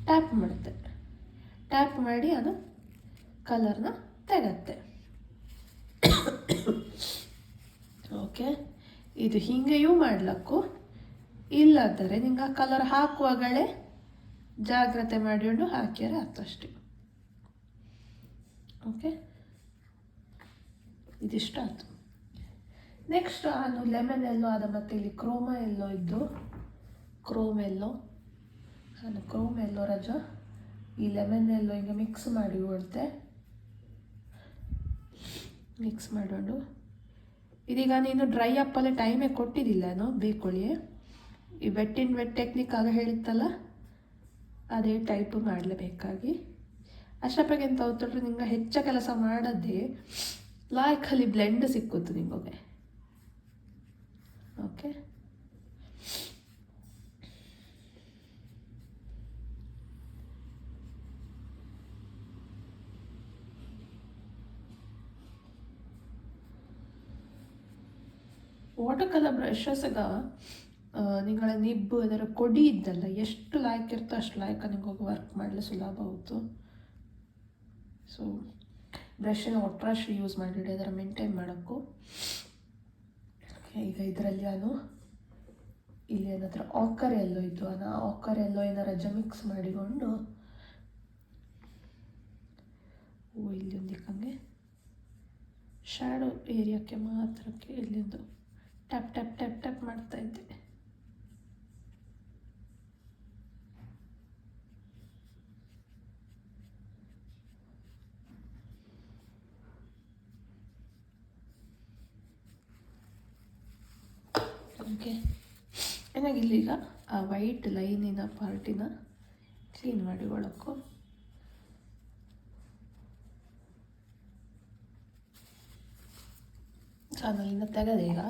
ಟ್ಯಾಪ್ ಮಾಡುತ್ತೆ. ಟ್ಯಾಪ್ ಮಾಡಿ ಅದು ಕಲರ್ನ ತೆಗತ್ತೆ. ಓಕೆ, ಇದು ಹೀಗೆಯೂ ಮಾಡ್ಲಕ್ಕು, ಇಲ್ಲಾದರೆ ನಿಂಗೆ ಆ ಕಲರ್ ಹಾಕುವಾಗಲೇ ಜಾಗ್ರತೆ ಮಾಡಿಕೊಂಡು ಹಾಕ್ಯಾರ ಅಷ್ಟೇ. ಓಕೆ, ಇದಿಷ್ಟು ಆಯ್ತು. ನೆಕ್ಸ್ಟ್ ನಾನು ಲೆಮನ್ ಎಲ್ಲೋ ಅದ ಮತ್ತು ಇಲ್ಲಿ ಕ್ರೋಮ ಎಲ್ಲೋ ಇದ್ದು ಕ್ರೋಮ್ ಎಲ್ಲೋ ರಜ ಈ ಲೆಮನ್ ಎಲ್ಲೋ ಹಿಂಗೆ ಮಿಕ್ಸ್ ಮಾಡಿ ಕೊಡ್ತೆ. ಮಿಕ್ಸ್ ಮಾಡೋದು ಇದೀಗ ನೀನು ಡ್ರೈ ಅಪ್ಪಲ್ಲೇ ಟೈಮೇ ಕೊಟ್ಟಿದ್ದಿಲ್ಲ ಬೇಕೊಳ್ಳಿ. ಈ ವೆಟ್ ಇನ್ ವೆಟ್ ಟೆಕ್ನಿಕ್ ಆಗ ಹೇಳಿತ್ತಲ್ಲ ಅದೇ ಟೈಪು ಮಾಡಲೇಬೇಕಾಗಿ. ಅಷ್ಟಪ್ಪಾಗೆ ಎಂತ ಹೊತ್ತೊಟ್ರೆ ನಿಂಗೆ ಹೆಚ್ಚು ಕೆಲಸ ಮಾಡದೆ ಲಾಯ್ಕಲ್ಲಿ ಬ್ಲೆಂಡ್ ಸಿಕ್ಕುತ್ತೆ ನಿಮಗೆ. ಓಕೆ, ವಾಟರ್ ಕಲರ್ ಬ್ರಷಸ್ಗ ನಿಗಳ ನಿಬ್ಬು ಅದರ ಕೊಡಿ ಇದ್ದಲ್ಲ ಎಷ್ಟು ಲಾಯ್ಕ್ ಇರ್ತೋ ಅಷ್ಟು ಲಾಯ್ಕ ನಿಮಗೆ ವರ್ಕ್ ಮಾಡಲು ಸುಲಭ ಆಯಿತು. ಸೊ ಬ್ರಷನ್ನು ಒಟ್ಟರಷ್ಟು ಯೂಸ್ ಮಾಡಿಡಿ ಅದರ ಮೇಂಟೈನ್ ಮಾಡೋಕ್ಕೂ. ಈಗ ಇದರಲ್ಲಿ ನಾನು ಇಲ್ಲಿ ಏನತ್ರ ಆಕರ್ ಎಲ್ಲೋ ಇದ್ದು ಆ ಆಕರ್ ಎಲ್ಲೋ ಏನಾರ ಮಿಕ್ಸ್ ಮಾಡಿಕೊಂಡು ಇಲ್ಲಿ ಒಂದಿಕ್ಕಂಗೆ ಶ್ಯಾಡೋ ಏರಿಯಾಕ್ಕೆ ಮಾತ್ರಕ್ಕೆ ಇಲ್ಲಿಂದು ಟ್ಯಾಪ್ ಟ್ಯಾಪ್ ಟ್ಯಾಪ್ ಟ್ಯಾಪ್ ಮಾಡ್ತಾ ಇದ್ದೆ. ಓಕೆ, ಏನಾಗಿಲ್ಲೀಗ ಆ ವೈಟ್ ಲೈನಿನ ಪಾರ್ಟಿನ ಕ್ಲೀನ್ ಮಾಡಿಕೊಳ್ಳೋಕ್ಕೂ. ನಾನು ಅಲ್ಲಿಂದ ತೆಗೆದೆ. ಈಗ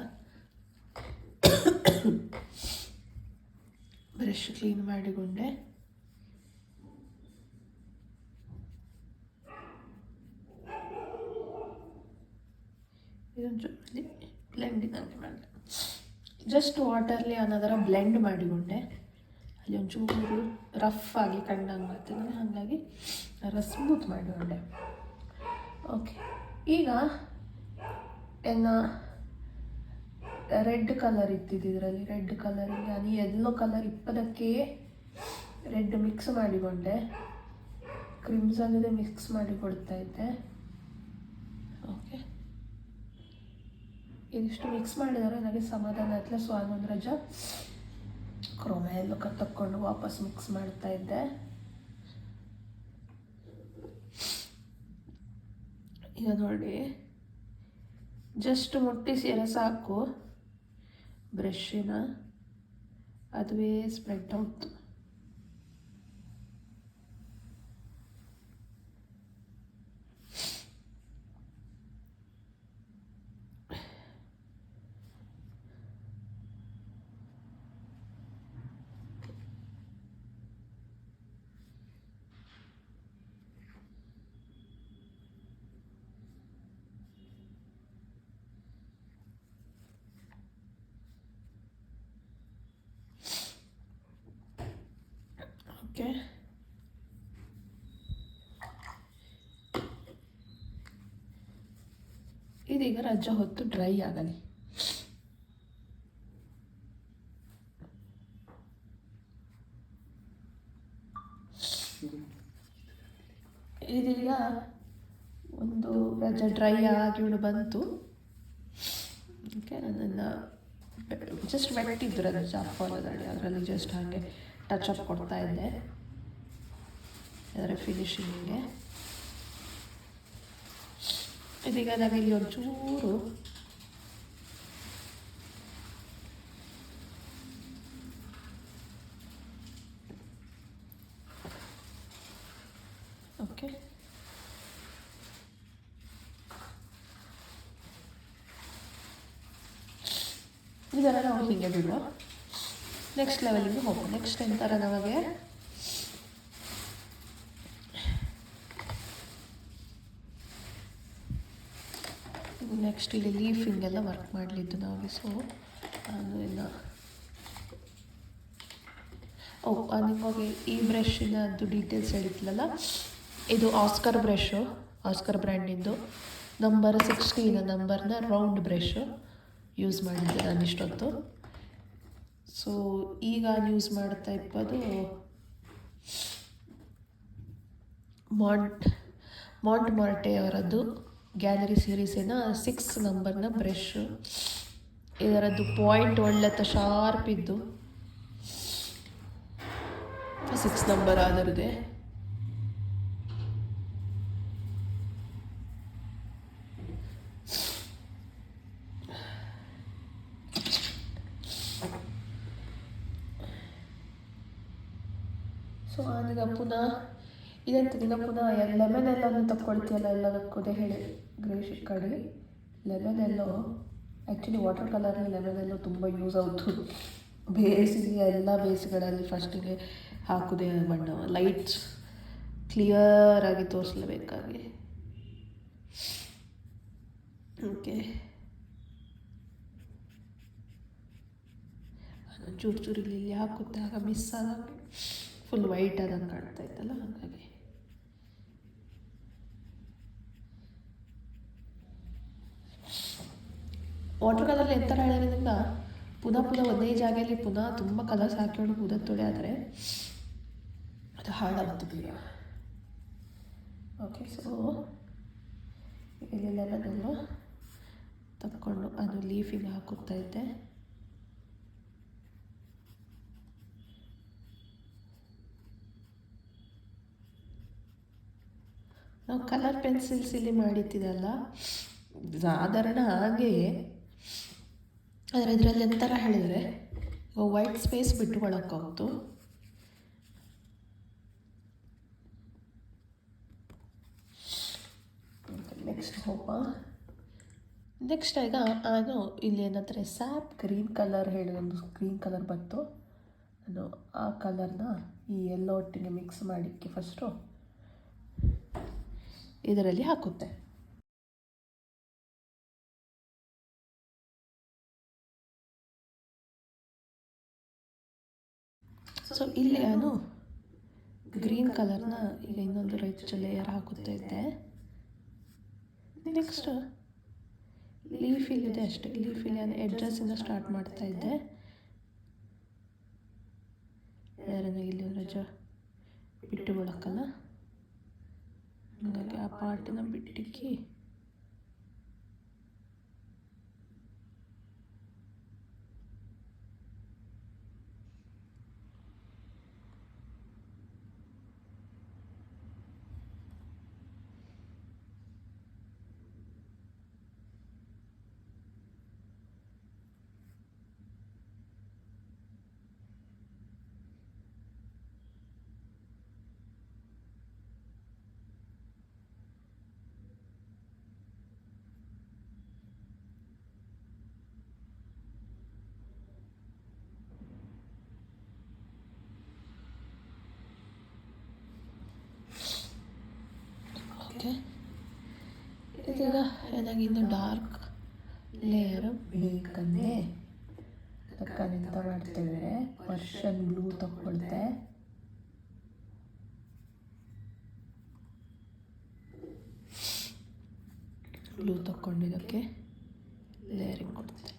ಬ್ರಷ್ ಕ್ಲೀನ್ ಮಾಡಿಕೊಂಡೆ. ಇದೊಂಚೂರಲ್ಲಿ ಬ್ಲೆಂಡಿಂಗ್ ಮಾಡಿದೆ. ಜಸ್ಟ್ ವಾಟರ್ಲಿ ಅನ್ನೋದರ ಬ್ಲೆಂಡ್ ಮಾಡಿಕೊಂಡೆ. ಅಲ್ಲಿ ಒಂಚೂರು ರಫ್ ಆಗಿ ಕಂಡಂಗೆ ಮಾಡ್ತಿದ್ದೆ, ಹಾಗಾಗಿ ಸ್ಮೂತ್ ಮಾಡಿಕೊಂಡೆ. ಓಕೆ, ಈಗ ರೆಡ್ ಕಲರ್ ಇತ್ತಿದ್ದು ಇದರಲ್ಲಿ. ರೆಡ್ ಕಲರಿಗೆ ನಾನು ಯೆಲ್ಲೋ ಕಲರ್ ಇಪ್ಪದಕ್ಕೆ ರೆಡ್ ಮಿಕ್ಸ್ ಮಾಡಿಕೊಂಡೆ. ಕ್ರಿಮ್ಸನ್ನಿದೆ ಮಿಕ್ಸ್ ಮಾಡಿ ಕೊಡ್ತಾ ಇದ್ದೆ. ಓಕೆ, ಇದಿಷ್ಟು ಮಿಕ್ಸ್ ಮಾಡಿದರೆ ನನಗೆ ಸಮಾಧಾನ ಆಯ್ತಲ್ಲ. ಸೊ ಅದೊಂದು ರಜ ಕ್ರೋಮ ಎಲ್ಲೋ ತಕ್ಕೊಂಡು ವಾಪಸ್ ಮಿಕ್ಸ್ ಮಾಡ್ತಾ ಇದ್ದೆ. ಈಗ ನೋಡಿ, ಜಸ್ಟ್ ಮುಟ್ಟಿಸಿದರೆ ಸಾಕು ಬ್ರಷ್ಷಿನ, ಅದುವೇ ಸ್ಪ್ರೆಡ್ ಔಟ್. ಓಕೆ, ಇದೀಗ ರಜೆ ಹೊತ್ತು ಡ್ರೈ ಆಗಲಿ. ಇದೀಗ ಒಂದು ರಜೆ ಡ್ರೈ ಆಗಿ ಬಂತು. ಓಕೆ, ನನ್ನನ್ನು ಜಸ್ಟ್ ವೆಟ್ಟಿದ್ದು ರಜೆ ಫಾಲೋದಲ್ಲಿ, ಅದರಲ್ಲಿ ಜಸ್ಟ್ ಹಾಗೆ ಟಚ್ ಅಪ್ ಕೊಡ್ತಾ ಇದ್ದೆ ಅದರ ಫಿನಿಶಿಂಗಿಗೆ. ಇದೀಗ ನನಗೆ ಇಲ್ಲಿ ಒಂಚೂರು ಓಕೆ, ಇದರ ನಾವು ಹೀಗೆ ಬಿಡುವ. ನೆಕ್ಸ್ಟ್ ಲೆವೆಲಿಗೆ ಹೋಗೋಣ. ನೆಕ್ಸ್ಟ್ ಎಂಥರ ನಮಗೆ ನೆಕ್ಸ್ಟ್ ಇಲ್ಲಿ ಲೀಫಿಂಗೆಲ್ಲ ವರ್ಕ್ ಮಾಡಲಿದ್ದು ನಾವು. ಸೊ ನಾನು ಇನ್ನು ನಿಮಗೆ ಈ ಬ್ರಷ್ಷಿನದ್ದು ಡೀಟೇಲ್ಸ್ ಹೇಳಿದ್ಲಲ್ಲ, ಇದು ಆಸ್ಕರ್ ಬ್ರಷು, ಆಸ್ಕರ್ ಬ್ರ್ಯಾಂಡಿಂದು ನಂಬರ್ 16 ನಂಬರ್ನ ರೌಂಡ್ ಬ್ರಷು ಯೂಸ್ ಮಾಡಿದ್ದೆ ನಾನು ಇಷ್ಟೊತ್ತು. ಸೊ ಈಗ ಯೂಸ್ ಮಾಡ್ತಾ ಇಪ್ಪದು ಮಾಂಟ್ಮಾರ್ಟೆ ಅವರದ್ದು ಗ್ಯಾಲರಿ ಸೀರೀಸಿನ 6 ನಂಬರ್ನ ಬ್ರಷ್. ಇದರದ್ದು ಪಾಯಿಂಟ್ ಒಳ್ಳೆ ಶಾರ್ಪ್ ಇದ್ದು 6 ನಂಬರ್ ಆದರದೆ. ಸೊ ಆನೀಗ ಪುನಃ ಇದೆಂತದೀಗ ಪುನಃ ಲೆಮನ್ ಎಲ್ಲನೂ ತಗೊಳ್ತೀಯಲ್ಲ ಎಲ್ಲದಕ್ಕೂ ಹೇಳಿ ಗ್ರೇಶ್ ಕಡೆ. ಲೆಮನ್ ಎಲ್ಲೋ ಆ್ಯಕ್ಚುಲಿ ವಾಟರ್ ಕಲರ್ನ ಲೆಮನ್ ಎಲ್ಲೋ ತುಂಬ ಯೂಸ್ ಆಯಿತು. ಬೇಸಿಗೆ ಎಲ್ಲ ಬೇಸಿಗೆಗಳಲ್ಲಿ ಫಸ್ಟಿಗೆ ಹಾಕೋದೇ ಬಣ್ಣ, ಲೈಟ್ ಕ್ಲಿಯರಾಗಿ ತೋರಿಸಲೇಬೇಕಾಗಿ. ಓಕೆ, ಚೂರು ಚೂರು ಇಲ್ಲಿ ಹಾಕುತ್ತಾಗ ಮಿಸ್ ಆದಾಗ ಫುಲ್ ವೈಟ್ ಆದಂಗೆ ಕಾಣ್ತಾ ಇತ್ತಲ್ಲ, ಹಾಗಾಗಿ ವಾಟರ್ ಕಲರ್ ಎಂಥರ ಹೇಳೋದ್ರಿಂದ ಪುನಃ ಒಂದೇ ಜಾಗದಲ್ಲಿ ಪುನಃ ತುಂಬ ಕಲರ್ಸ್ ಹಾಕೊಂಡು ತೊಳೆ ಆದರೆ ಅದು ಹಾಳಾಗುತ್ತೆ ಬೇಗ. ಓಕೆ, ಸೊ ಇಲ್ಲೆಲ್ಲ ತಕ್ಕೊಂಡು ಅದು ಲೀಫಿಗೆ ಹಾಕುತ್ತಾ ಇದ್ದೆ. ನಾವು ಕಲರ್ ಪೆನ್ಸಿಲ್ಸ್ ಇಲ್ಲಿ ಮಾಡಿಟ್ಟಿದ್ದಲ್ಲ ಸಾಧಾರಣ ಹಾಗೆಯೇ, ಆದರೆ ಇದರಲ್ಲಿ ಎಂಥರ ಹೇಳಿದರೆ ವೈಟ್ ಸ್ಪೇಸ್ ಬಿಟ್ಟುಕೊಳ್ಳೋಕ್ಕಾಗ್ತು. ನೆಕ್ಸ್ಟ್ ನೆಕ್ಸ್ಟ್ ಈಗ ನಾನು ಇಲ್ಲಿ ಏನಂದರೆ ಸ್ಯಾಪ್ ಗ್ರೀನ್ ಕಲರ್ ಹೇಳಿ ಒಂದು ಗ್ರೀನ್ ಕಲರ್ ಬಂತು, ನಾನು ಆ ಕಲರ್ನ ಈ ಎಲ್ಲ ಒಟ್ಟಿಗೆ ಮಿಕ್ಸ್ ಮಾಡಿಕ್ಕೆ ಫಸ್ಟು ಇದರಲ್ಲಿ ಹಾಕುತ್ತೆ. ಸೊ ಇಲ್ಲಿ ನಾನು ಗ್ರೀನ್ ಕಲರ್ನ ಈಗ ಇನ್ನೊಂದು ರಿಚ್ ಲೇಯರ್ ಹಾಕುತ್ತಾ ಇದ್ದೆ. ನೆಕ್ಸ್ಟ್ ಲೀಫಿಲ್ಲಿದೆ ಅಷ್ಟೇ, ಲೀಫಿಲ್ಲಿ ನಾನು ಎಡ್ಜಸ್ಸಿಂದ ಸ್ಟಾರ್ಟ್ ಮಾಡ್ತಾ ಇದ್ದೆ. ಯಾರನ್ನ ಇಲ್ಲಿ ಒಂದು ಬಿಟ್ಟುಕೊಳ್ಳಕ್ಕಲ್ಲ, ಹಾಗಾಗಿ ಆ ಪಾರ್ಟನ್ನ ಬಿಟ್ಟಿಕ್ಕಿ ಇದೀಗ ನನಗೆ ಇನ್ನು ಡಾರ್ಕ್ ಲೇಯರ್ ಬೇಕಂದ್ರೆ ಅದಕ್ಕೆ ಎಂತ ಮಾಡ್ತೇವೆ, ಪರ್ಷಿಯನ್ ಬ್ಲೂ ತಗೊಳ್ತೆ. ಬ್ಲೂ ತಗೊಂಡಿದ್ದಕ್ಕೆ ಲೇಯರಿಂಗ್ ಕೊಡ್ತೆ.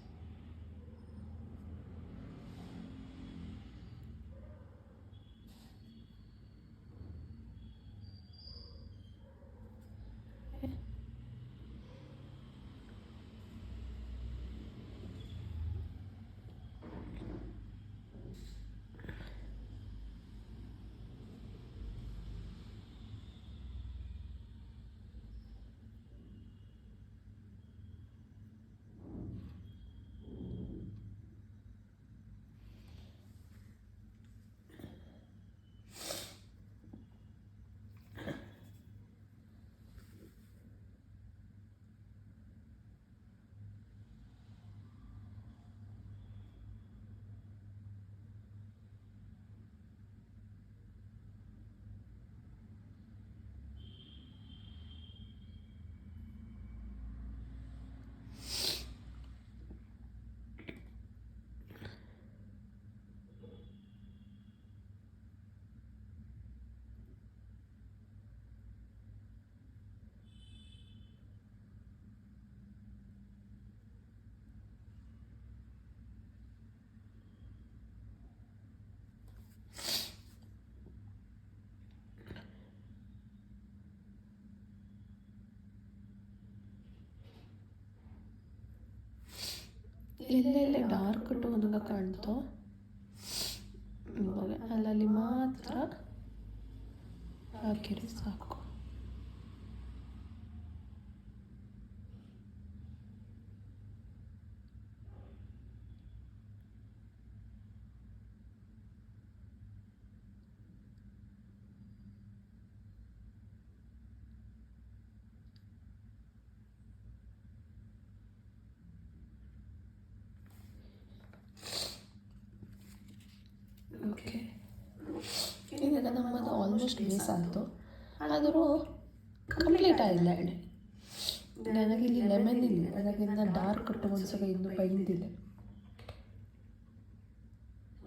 ಎಲ್ಲೆಲ್ಲಿ ಡಾರ್ಕ್ ಟೋನ್ಗೆ ಕಾಣ್ತೋ ಇವಾಗ ಅಲ್ಲಲ್ಲಿ ಮಾತ್ರ ಹಾಕಿರಿ ಸಾಕು. ಓಕೆ, ಈಗ ನಮ್ಮದು ಆಲ್ಮೋಸ್ಟ್ ಬೇಸ್ ಆಯಿತು, ಆದರೂ ಕಂಪ್ಲೀಟ್ ಆಗಿಲ್ಲ. ಹೇಳಿ ನನಗಿಲ್ಲಿ ಲೆಮನ್ ಇಲ್ಲ, ನನಗಿನ್ನ ಡಾರ್ಕ್ ಟೋನ್ಸ್ಗೆ ಇನ್ನೂ ಬೈಂದಿಲ್ಲ.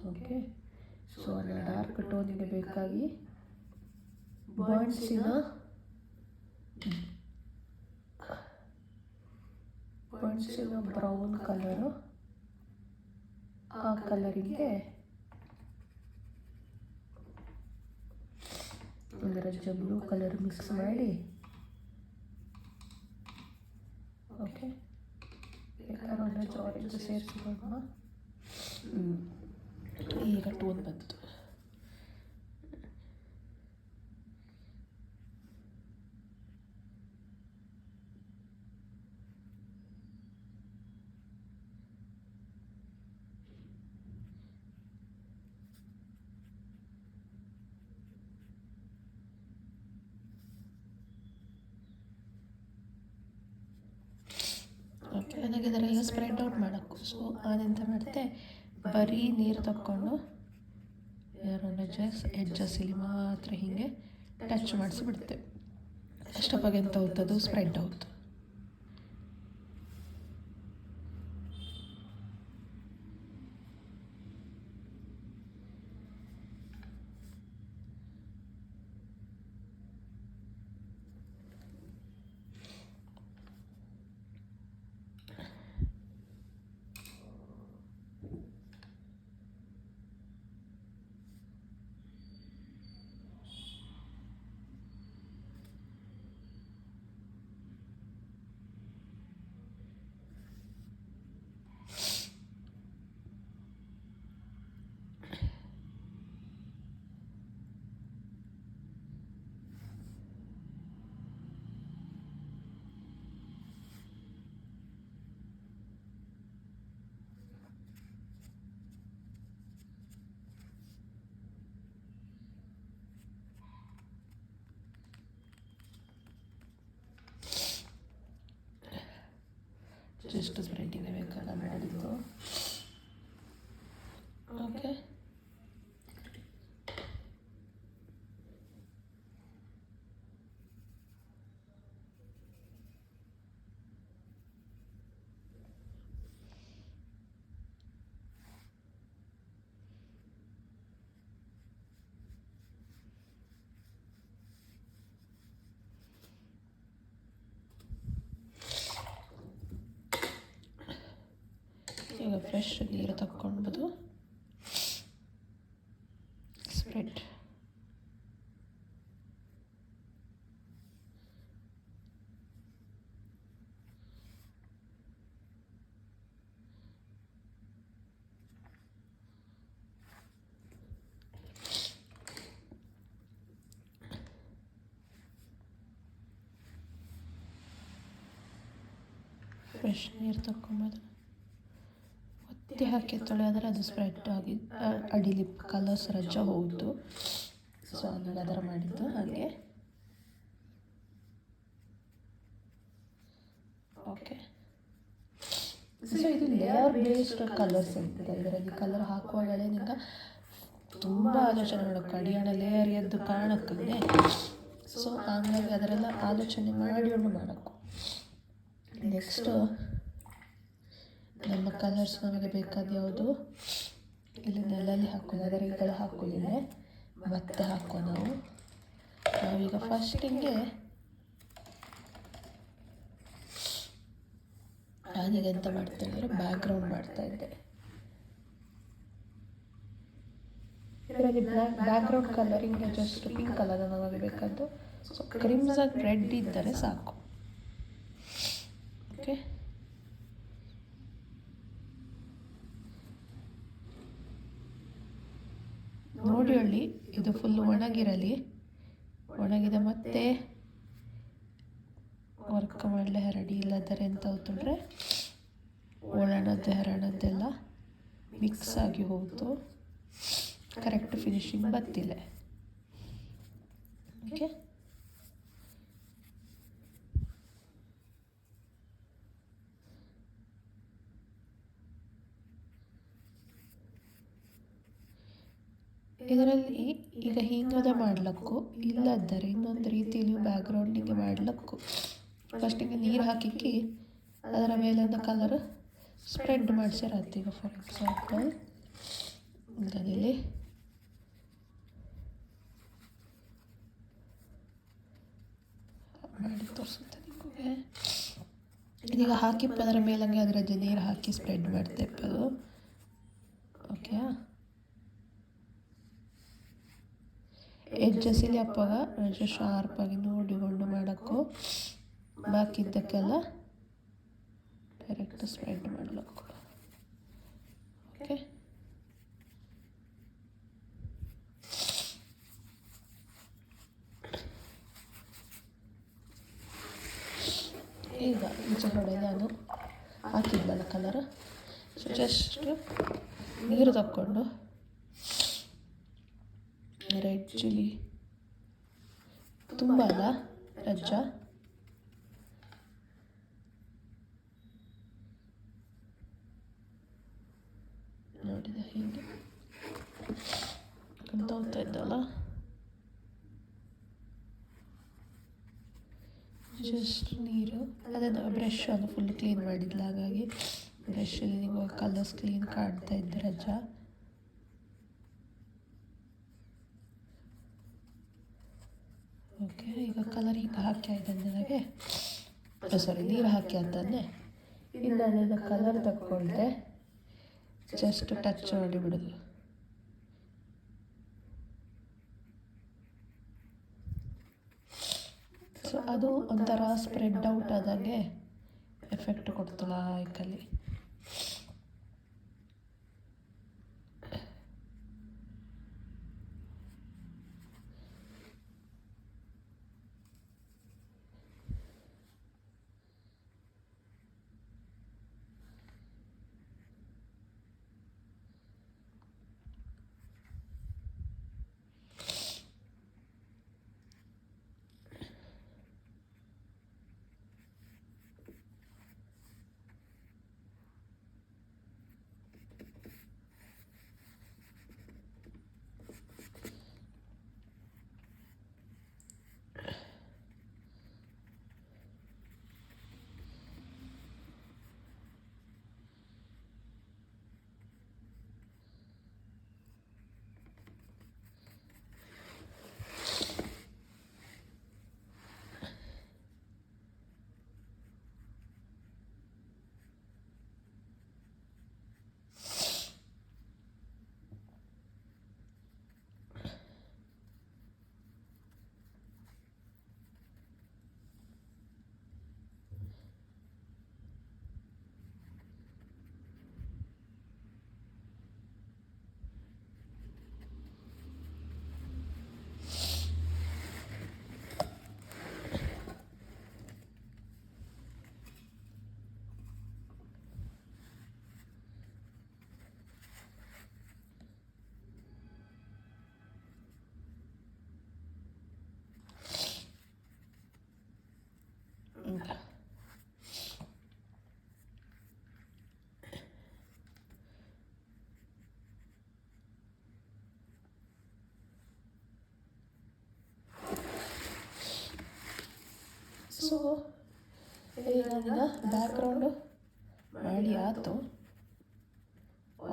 ಓಕೆ. ಸೊ ಡಾರ್ಕ್ ಟೋನಿಗೆ ಬೇಕಾಗಿ ಬರ್ಡ್ಸಿನ ಬ್ರೌನ್ ಕಲರು, ಆ ಕಲರಿಗೆ ಇದರ ಬ್ಲೂ ಕಲರ್ ಮಿಕ್ಸ್ ಮಾಡಿ, ಓಕೆ. ಬೇಕಾದ್ರೆ ಆರೆಂಜ್ ಸೇರಿಸ್ಕೊಳ್ಳೋಣ. ಈಗ ಟೋನ್ ಬಂತು. ಓಕೆ, ನನಗೆ ಇದರ ಈಗ ಸ್ಪ್ರೆಡ್ ಔಟ್ ಮಾಡೋಕ್ಕೂ. ಸೊ ನಾನೆಂತ ಮಾಡಿದೆ, ಬರೀ ನೀರು ತಕ್ಕೊಂಡು ಎಡ್ಜಸ್ ಇಲ್ಲಿ ಮಾತ್ರ ಹೀಗೆ ಟಚ್ ಮಾಡಿಸಿಬಿಡ್ತೆ. ಅಷ್ಟಪ್ಪಾಗೆ ಎಂತ ಹೋಗ್ತದು, ಸ್ಪ್ರೆಡ್ ಔಟ್. ಜಸ್ಟ್ ಸ್ಪ್ರೆಡ್ಡಿಗೆ ಬೇಕಲ್ಲ ಮಾಡಿದ್ದು. ಓಕೆ, ಈಗ ಫ್ರೆಶ್ ನೀರು ತಕ್ಕೊಂಡ್ಬೋದು ಸ್ಪ್ರೆಡ್. ಫ್ರೆಶ್ ನೀರು ತಕ್ಕೊಂಬೋದು, ಒತ್ತಿ ಹಾಕಿ ತೊಳೆಯಾದರೆ ಅದು ಸ್ಪ್ರೆಡ್ ಆಗಿ ಅಡಿಲಿ ಕಲರ್ಸ್ ರಜ್ಜ ಹೋಗ್ತು. ಸೊ ನಾನು ಅದರ ಮಾಡಿದ್ದು ಹಾಗೆ. ಓಕೆ, ಸೊ ಇದು ಲೇಯರ್ ಬೇಸ್ಡ್ ಕಲರ್ಸ್ ಇರ್ತದೆ. ಇದರಲ್ಲಿ ಕಲರ್ ಹಾಕುವಾಗಲೇ ನಿಂಗೆ ತುಂಬ ಆಲೋಚನೆ ಮಾಡೋಕ್ಕೆ, ಅಡಿಯಾಣ ಲೇಯರ್ ಎದ್ದು ಕಾಣಕ್ಕಂಗೆ. ಸೊ ಹಂಗಾಗಿ ಅದರೆಲ್ಲ ಆಲೋಚನೆ ಮಾಡಿಕೊಂಡು ಮಾಡೋಕ್ಕೂ. ನೆಕ್ಸ್ಟು ನಮ್ಮ ಕಲರ್ಸ್ ನಮಗೆ ಬೇಕಾದ ಯಾವುದು, ಇಲ್ಲಿ ನೆಲಲ್ಲಿ ಹಾಕೋದು, ಅದರ ಈಗಲೇ ಹಾಕೋದಿಲ್ಲ, ಮತ್ತೆ ಹಾಕೋ ನಾವೀಗ ಫಸ್ಟಿಗೆ ನಾನೀಗ ಎಂತ ಮಾಡ್ತಾ ಇದ್ದರೆ ಬ್ಯಾಕ್ಗ್ರೌಂಡ್ ಮಾಡ್ತಾ ಇದ್ದೆ. ಇದರಲ್ಲಿ background colouring just pink colour ನಮಗೆ ಬೇಕಾದ್ದು. ಸೊ ಕ್ರಿಮ್ಸನ್ ರೆಡ್ ಇದ್ದರೆ ಸಾಕು. ಓಕೆ, ನೋಡಿ ಹೇಳಿ, ಇದು ಫುಲ್ ಒಣಗಿರಲಿ. ಒಣಗಿದ ಮತ್ತೆ ವರ್ಕ್ ಮಾಡಲೇ ಹರಡಿ, ಇಲ್ಲದರೆ ಎಂತ ಹೋಗ್ತಂದ್ರೆ ಒಳನದ್ದು ಹರಡದ್ದೆಲ್ಲ ಮಿಕ್ಸ್ ಆಗಿ ಹೋಗ್ತು, ಕರೆಕ್ಟ್ ಫಿನಿಶಿಂಗ್ ಬರ್ತಿಲ್ಲ. ಓಕೆ, ಇದರಲ್ಲಿ ಈಗ ಹೀಗದ ಮಾಡ್ಲಿಕ್ಕೂ, ಇಲ್ಲದರೆ ಇನ್ನೊಂದು ರೀತಿಯಲ್ಲಿ ಬ್ಯಾಕ್ಗ್ರೌಂಡಿಗೆ ಮಾಡ್ಲಿಕ್ಕೂ ಫಸ್ಟಿಗೆ ನೀರು ಹಾಕಿಕ್ಕಿ ಅದರ ಮೇಲಿಂದ ಕಲರ್ ಸ್ಪ್ರೆಡ್ ಮಾಡಿಸಿರತ್ತೆ. ಈಗ ಫಾರ್ ಎಕ್ಸಾಂಪಲ್ ನಾನಿಲ್ಲಿ ಮಾಡಿ ತೋರಿಸುತ್ತೆ ನಿಮಗೆ. ಇದೀಗ ಹಾಕಿ ಅದರ ಮೇಲಂಗೆ ಅದರ ನೀರು ಹಾಕಿ ಸ್ಪ್ರೆಡ್ ಮಾಡ್ತಾ ಇಪ್ಪದು. ಓಕೆ, ಎಡ್ಜಸ್ ಇಲ್ಲಿ ಅಪ್ಪಾಗ ಶಾರ್ಪಾಗಿ ನೋಡಿಕೊಂಡು ಮಾಡೋಕ್ಕೂ, ಬಾಕಿ ಇದ್ದಕ್ಕೆಲ್ಲ ಡೈರೆಕ್ಟ್ ಸ್ಪ್ರೆಡ್ ಮಾಡ್ಲಿಕ್ಕೂ. ಓಕೆ, ಈಗ ಈಚೆ ಕಡೆ ನಾನು ಹಾಕಿದ್ನಲ್ಲ ಕಲರ್, ಜಸ್ಟ್ ನೀರು ತಕ್ಕೊಂಡು ರೆಡ್ ಚಿಲ್ಲಿ, ತುಂಬ ಅಲ್ಲ ರಜ್ಜ, ನೋಡಿದೆ ಹೀಗೆ ತೋಗ್ತಾ ಇದ್ದಲ್ಲ, ಜಸ್ಟ್ ನೀರು. ಅದನ್ನು ಬ್ರಷ್ ಅದು ಫುಲ್ ಕ್ಲೀನ್ ಮಾಡಿದ್ಲ, ಹಾಗಾಗಿ ಬ್ರಷಲ್ಲಿ ನೀವು ಕಲರ್ಸ್ ಕ್ಲೀನ್ ಕಾಣ್ತಾ ಇದ್ದೆ ರಜ್ಜ. ಓಕೆ, ಈಗ ಕಲರ್ ಈಗ ಹಾಕಿ ಆಯ್ತು ನನಗೆ, ಸಾರಿ ನೀರು ಹಾಕಿ ಅಂತಾನೆ. ಇನ್ನು ನಾನು ಕಲರ್ ತಕ್ಕೊಂಡೆ, ಜಸ್ಟ್ ಟಚ್ ಮಾಡಿಬಿಡೋದು. ಸೊ ಅದು ಒಂಥರ ಸ್ಪ್ರೆಡ್ ಔಟ್ ಆದಾಗೆ ಎಫೆಕ್ಟ್ ಕೊಡ್ತಲ್ಲ ಐಕಲ್ಲಿ. ಸೊ ಈಗ ನಾನೀಗ ಬ್ಯಾಕ್ಗ್ರೌಂಡು ಮಾಡಿ ಆಯಿತು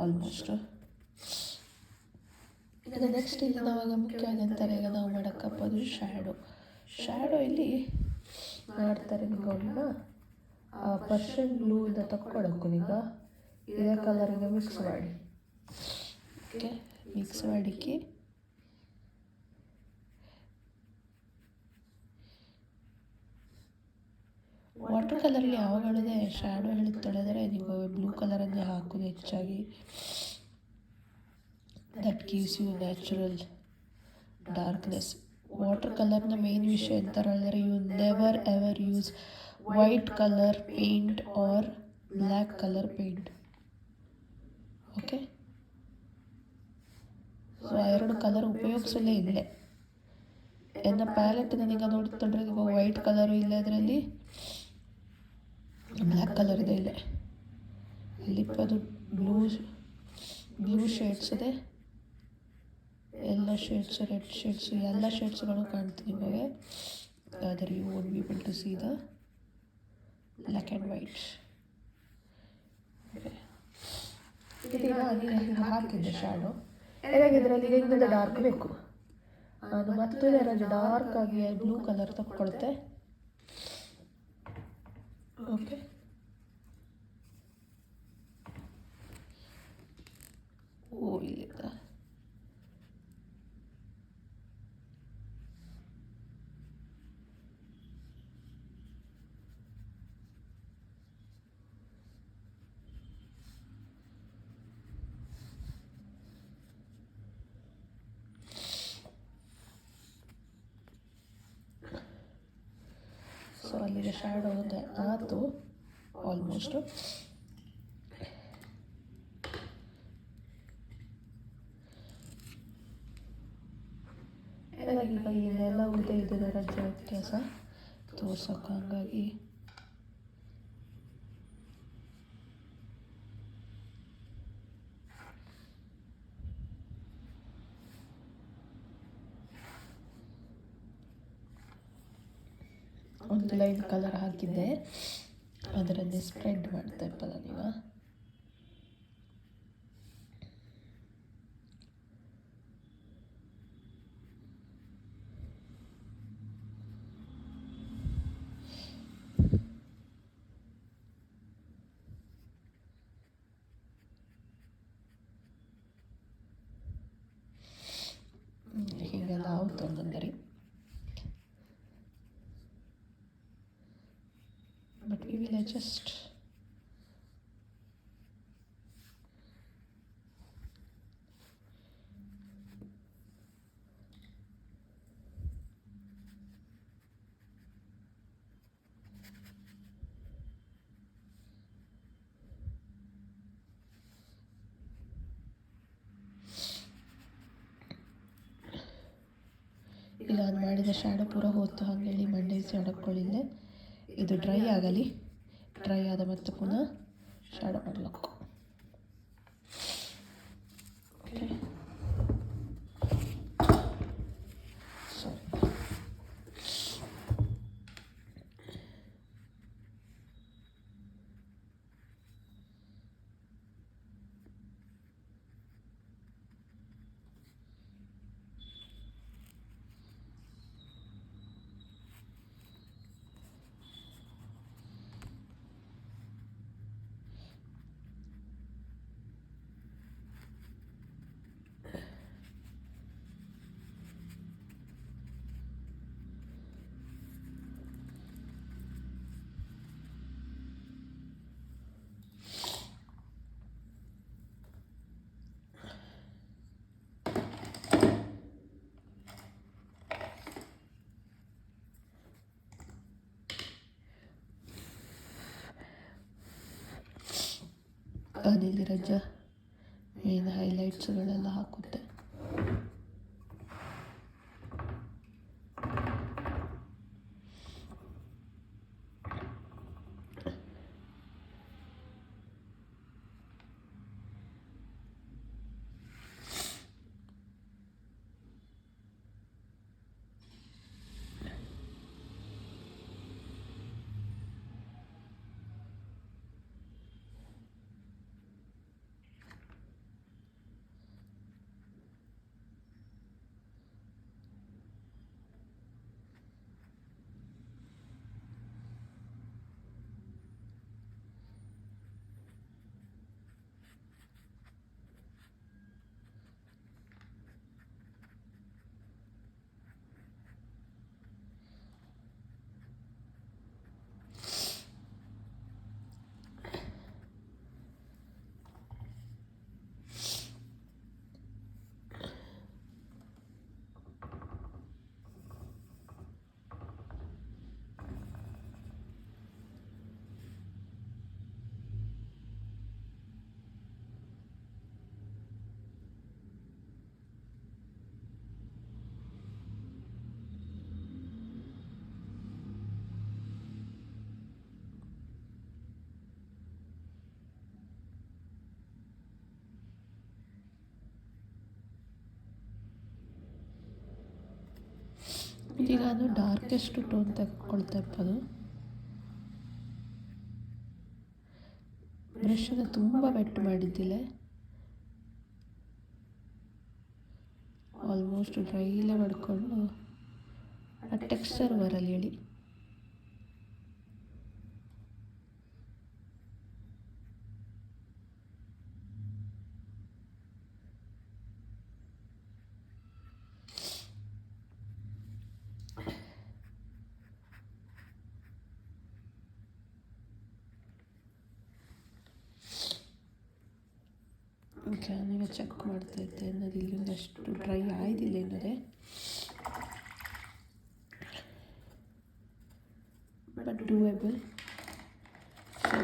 ಆಲ್ಮೋಸ್ಟ್. ಈಗ ನೆಕ್ಸ್ಟ್ ಇಲ್ಲಿ ನಾವಾಗ ಮುಖ್ಯವಾಗಿ ಅಂತಾರೆ, ಈಗ ನಾವು ಮಾಡೋಕ್ಕಪ್ಪದು ಶ್ಯಾಡೋ ಇಲ್ಲಿ ಮಾಡ್ತಾರೆ. ಈಗ ಅವನ್ನ ಪರ್ಷನ್ ಬ್ಲೂ ಇಂದ ತಕ್ಕೊಳಕ್ಕೂ ಈಗ ಇದೇ ಕಲರಿಗೆ ಮಿಕ್ಸ್ ಮಾಡಿ, ಓಕೆ, ಮಿಕ್ಸ್ ಮಾಡಿಕ್ಕೆ ವಾಟರ್ ಕಲರಲ್ಲಿ ಯಾವಾಗಲೇ ಶ್ಯಾಡೋ ಹೇಳಿದ ತೊಳೆದರೆ ನೀವು ಬ್ಲೂ ಕಲರನ್ನೇ ಹಾಕೋದು ಹೆಚ್ಚಾಗಿ. That gives you natural darkness. Water ಕಲರ್ನ ಮೇನ್ ವಿಷಯ ಅಂತ ಹೇಳಿದ್ರೆ, you never ever use white colour paint or black colour paint. Okay, so ಆ ಎರಡು ಕಲರ್ ಉಪಯೋಗಿಸಲೇ ಇಲ್ಲೇ. ನನ್ನ ಪ್ಯಾಲೆಟ್ ನನಗೆ ನೋಡ್ಕೊಂಡ್ರೆ ನೀವು ವೈಟ್ ಕಲರು ಇಲ್ಲ, ಅದರಲ್ಲಿ ಬ್ಲ್ಯಾಕ್ ಕಲರ್ ಇದೆ ಇಲ್ಲೇ. ಲಿಪ್ಪದು ಬ್ಲೂ ಶೇಡ್ಸ್ ಇದೆ, ಎಲ್ಲ ಶೇಡ್ಸು, ರೆಡ್ ಶೇಡ್ಸು, ಎಲ್ಲ ಶೇಡ್ಸ್ಗಳು ಕಾಣ್ತೀನಿ ನಿಮಗೆ. ಆದರೆ you won't be able to see the black and white. ಇದೀಗ ಹಾಕಿದ್ದೆ ಶ್ಯಾಡೋ. ಹೇಗೆ ಇದರಲ್ಲಿ ಈಗ ಇನ್ನೊಂದು ಡಾರ್ಕ್ ಬೇಕು. ನಾನು ಮತ್ತೆ ಇದರಲ್ಲಿ ಡಾರ್ಕ್ ಆಗಿ ಬ್ಲೂ ಕಲರ್ ತಗೊಳ್ತೆ. ಓಕೆ, ಓ ಇಲ್ಲಿಂದ ಸೊ ಅಲ್ಲಿಗೆ ಶ್ಯಾಡೋ ಆಯಿತು ಆಲ್ಮೋಸ್ಟು. ಈಗ ಇಲ್ಲೆಲ್ಲ ಉಳಿದೇ ಇದ್ದಿದೆ ರಜೆ ವ್ಯತ್ಯಾಸ ತೋರ್ಸೋಕೆ, ಹಂಗಾಗಿ ಒಂದು ಲೈಟ್ ಕಲರ್ ಹಾಕಿದ್ದೆ, ಅದರಲ್ಲಿ ಸ್ಪ್ರೆಡ್ ಮಾಡ್ತಾ ಇಪ್ಪಲ್ಲ ನೀವು. ಹೀಗೆಲ್ಲ ಆಗುತ್ತೆ ಒಂದೊಂದರಿ. But we will adjust. ಇಲ್ಲ, ಅದು ಮಾಡಿದ ಶ್ಯಾಡೋ ಪೂರ ಹೋಯ್ತು, ಹಾಗೆ ಮಂಡೇ ಸೆಡಕ್ಕೊಳ್ಳಿಲ್ಲ. ಇದು ಡ್ರೈ ಆಗಲಿ, ಡ್ರೈ ಆದ ಮತ್ತು ಪುನಃ ಶ್ಯಾಡೋ ಮಾಡಬೇಕು. ಓಕೆ, ಅದಿಲ್ಲಿ ರಜಾ ಮೇನ್ ಹೈಲೈಟ್ಸ್ಗಳೆಲ್ಲ ಹಾಕುತ್ತೆ. ಈಗ ಅದು ಡಾರ್ಕೆಸ್ಟ್ ಟೋನ್ ತೆಗೆದುಕೊಳ್ತಾ ಇಪ್ಪದು. ಬ್ರಷನ್ನು ತುಂಬ ವೆಟ್ ಮಾಡಿದ್ದಿಲ್ಲ, ಆಲ್ಮೋಸ್ಟ್ ಡ್ರೈಲೇ ಮಾಡಿಕೊಂಡು ಆ ಟೆಕ್ಸ್ಚರ್ ಬರಲ್ಲ ಹೇಳಿ. ಓಕೆ, ನಾನೀಗ ಚೆಕ್ ಮಾಡ್ತಾ ಇದ್ದೆ ಅನ್ನೋದು ಇಲ್ಲಿಂದ ಅಷ್ಟು ಡ್ರೈ ಆಯ್ದಿಲ್ಲ ಏನಾರೆ, ಬಟ್ ಡೂಯಬಲ್. ಸೊ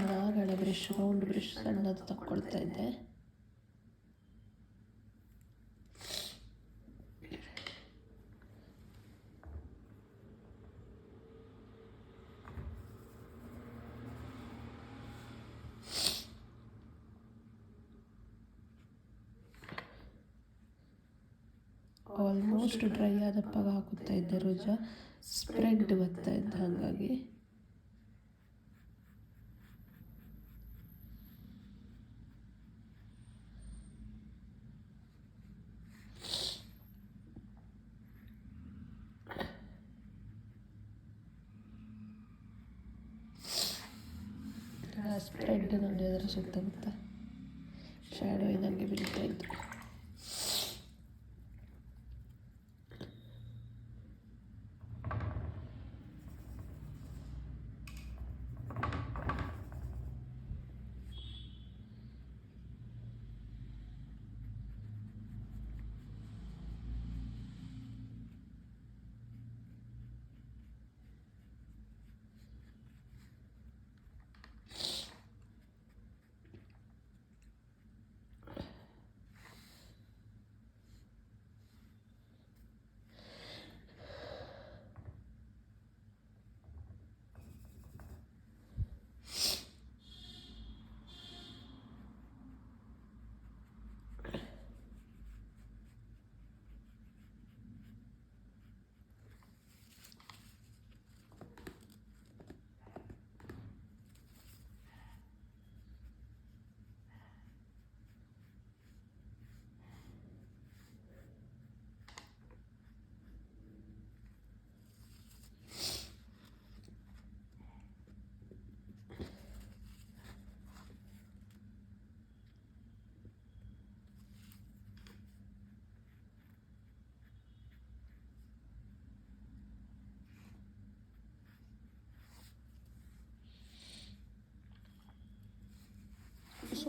ನಾಗಡ ಬ್ರಷ್, ರೌಂಡ್ ಬ್ರಷ್ ಸಣ್ಣದು ತಗೊಳ್ತಾ ಇದ್ದೆ. ಆಲ್ಮೋಸ್ಟ್ ಡ್ರೈ ಆದಪ್ಪಾಗ ಹಾಕುತ್ತಾ ಇದ್ದೆ ರೋಜಾ, ಸ್ಪ್ರೆಡ್ ಬರ್ತಾ ಇದ್ದ ಹಾಗಾಗಿ. ಸ್ಪ್ರೆಡ್ ನೋಡಿ ಅದರ ಸುತ್ತಮುತ್ತ ಶ್ಯಾಡೋ ಇದಂಗೆ ಬೀಳ್ತಾ ಇತ್ತು.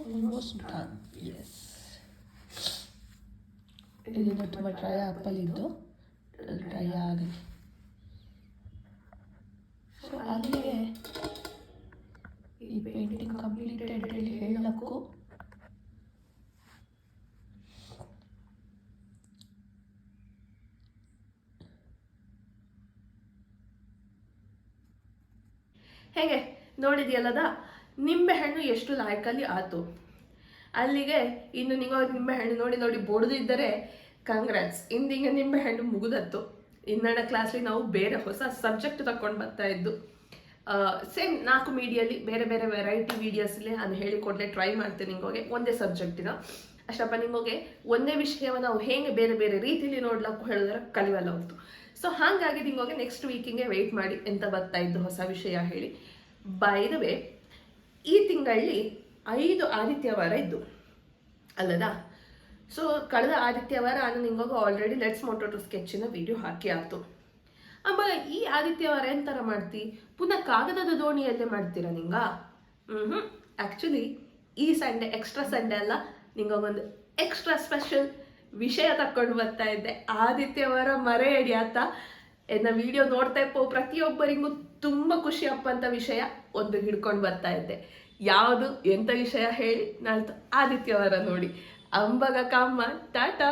Almost done. Yes. ಇದನ್ನು ತುಂಬ ಡ್ರೈ ಆಪಲಿದ್ದು ಡ್ರೈ ಆಗಲಿ. ಸೊ ಅಲ್ಲಿಗೆ ಈ ಪೇಂಟಿಂಗ್ ಕಂಪ್ಲೀಟೆಡ್ ಹೇಳಿ ಹೇಳಕ್ಕೂ ಹೇಗೆ ನೋಡಿದೆಯಲ್ಲದ ನಿಂಬೆಹಣ್ಣು ಎಷ್ಟು ಲಾಯಕಲ್ಲಿ ಆಯ್ತು. ಅಲ್ಲಿಗೆ ಇನ್ನು ನೀವು ನಿಂಬೆಹಣ್ಣು ನೋಡಿ ನೋಡಿ ಬೋಡ್ದಿದ್ದರೆ ಕಂಗ್ರಾಟ್ಸ್, ಇಂದಿಂಗೆ ನಿಂಬೆಹಣ್ಣು ಮುಗಿದತ್ತು. ಇನ್ನಡ ಕ್ಲಾಸ್ಲಿ ನಾವು ಬೇರೆ ಹೊಸ ಸಬ್ಜೆಕ್ಟ್ ತಗೊಂಡು ಬರ್ತಾ ಇದ್ದು. ಸೇಮ್ 4 ಮೀಡಿಯಲ್ಲಿ ಬೇರೆ ಬೇರೆ ವೆರೈಟಿ ವೀಡಿಯೋಸಲ್ಲಿ ನಾನು ಹೇಳಿಕೊಡ್ಲೆ ಟ್ರೈ ಮಾಡ್ತೇನೆ ನಿಮಗೆ ಒಂದೇ ಸಬ್ಜೆಕ್ಟಿನ. ಅಷ್ಟಪ್ಪ ನಿಮಗೆ ಒಂದೇ ವಿಷಯವನ್ನು ನಾವು ಹೇಗೆ ಬೇರೆ ಬೇರೆ ರೀತಿಯಲ್ಲಿ ನೋಡ್ಲಕ್ಕೂ ಹೇಳಿದ್ರೆ ಕಲಿವಲ್ಲ ಹೊತ್ತು. ಸೊ ಹಾಗಾಗಿ ನಿಮಗೆ ನೆಕ್ಸ್ಟ್ ವೀಕಿಗೆ ವೆಯ್ಟ್ ಮಾಡಿ ಎಂತ ಬರ್ತಾ ಇದ್ದು ಹೊಸ ವಿಷಯ ಹೇಳಿ. ಬೈ ದ ವೇ, ಈ ತಿಂಗಳಲ್ಲಿ 5 ಆದಿತ್ಯವಾರ ಇದ್ದು ಅಲ್ಲದಾ. ಸೊ ಕಳೆದ ಆದಿತ್ಯವಾರ ನಾನು ನಿಮಗೆ ಆಲ್ರೆಡಿ ಲೆಟ್ಸ್ ಮೋಟೋ ಟು ಸ್ಕೆಚ್ಚಿನ ವಿಡಿಯೋ ಹಾಕಿ ಆಯ್ತು. ಆಮೇಲೆ ಈ ಆದಿತ್ಯವಾರ ಎಂಥರ ಮಾಡ್ತಿ, ಪುನಃ ಕಾಗದದ ದೋಣಿಯಲ್ಲೇ ಮಾಡ್ತೀರಾ ನಿಂಗ? ಆ್ಯಕ್ಚುಲಿ ಈ ಸಂಡೇ ಎಕ್ಸ್ಟ್ರಾ ಸಂಡೇ ಅಲ್ಲ, ನಿಂಗೊಂದು ಎಕ್ಸ್ಟ್ರಾ ಸ್ಪೆಷಲ್ ವಿಷಯ ತಕ್ಕೊಂಡು ಬರ್ತಾ ಇದ್ದೆ. ಆದಿತ್ಯವಾರ ಮರೆ ಹಿಡಿಯಾತ ಎನ್ನ ವಿಡಿಯೋ ನೋಡ್ತಾ ಇಪ್ಪೋ ಪ್ರತಿಯೊಬ್ಬರಿಗೂ ತುಂಬ ಖುಷಿ ಅಪ್ಪಂತ ವಿಷಯ ಒಂದು ಹಿಡ್ಕೊಂಡು ಬರ್ತಾ ಇದ್ದೆ. ಯಾವುದು ಎಂಥ ವಿಷಯ ಹೇಳಿ ನಾಳ್ತು ಆದಿತ್ಯವಾರ ನೋಡಿ. ಅಂಬಗ ಕಾಮ ಟಾಟಾ.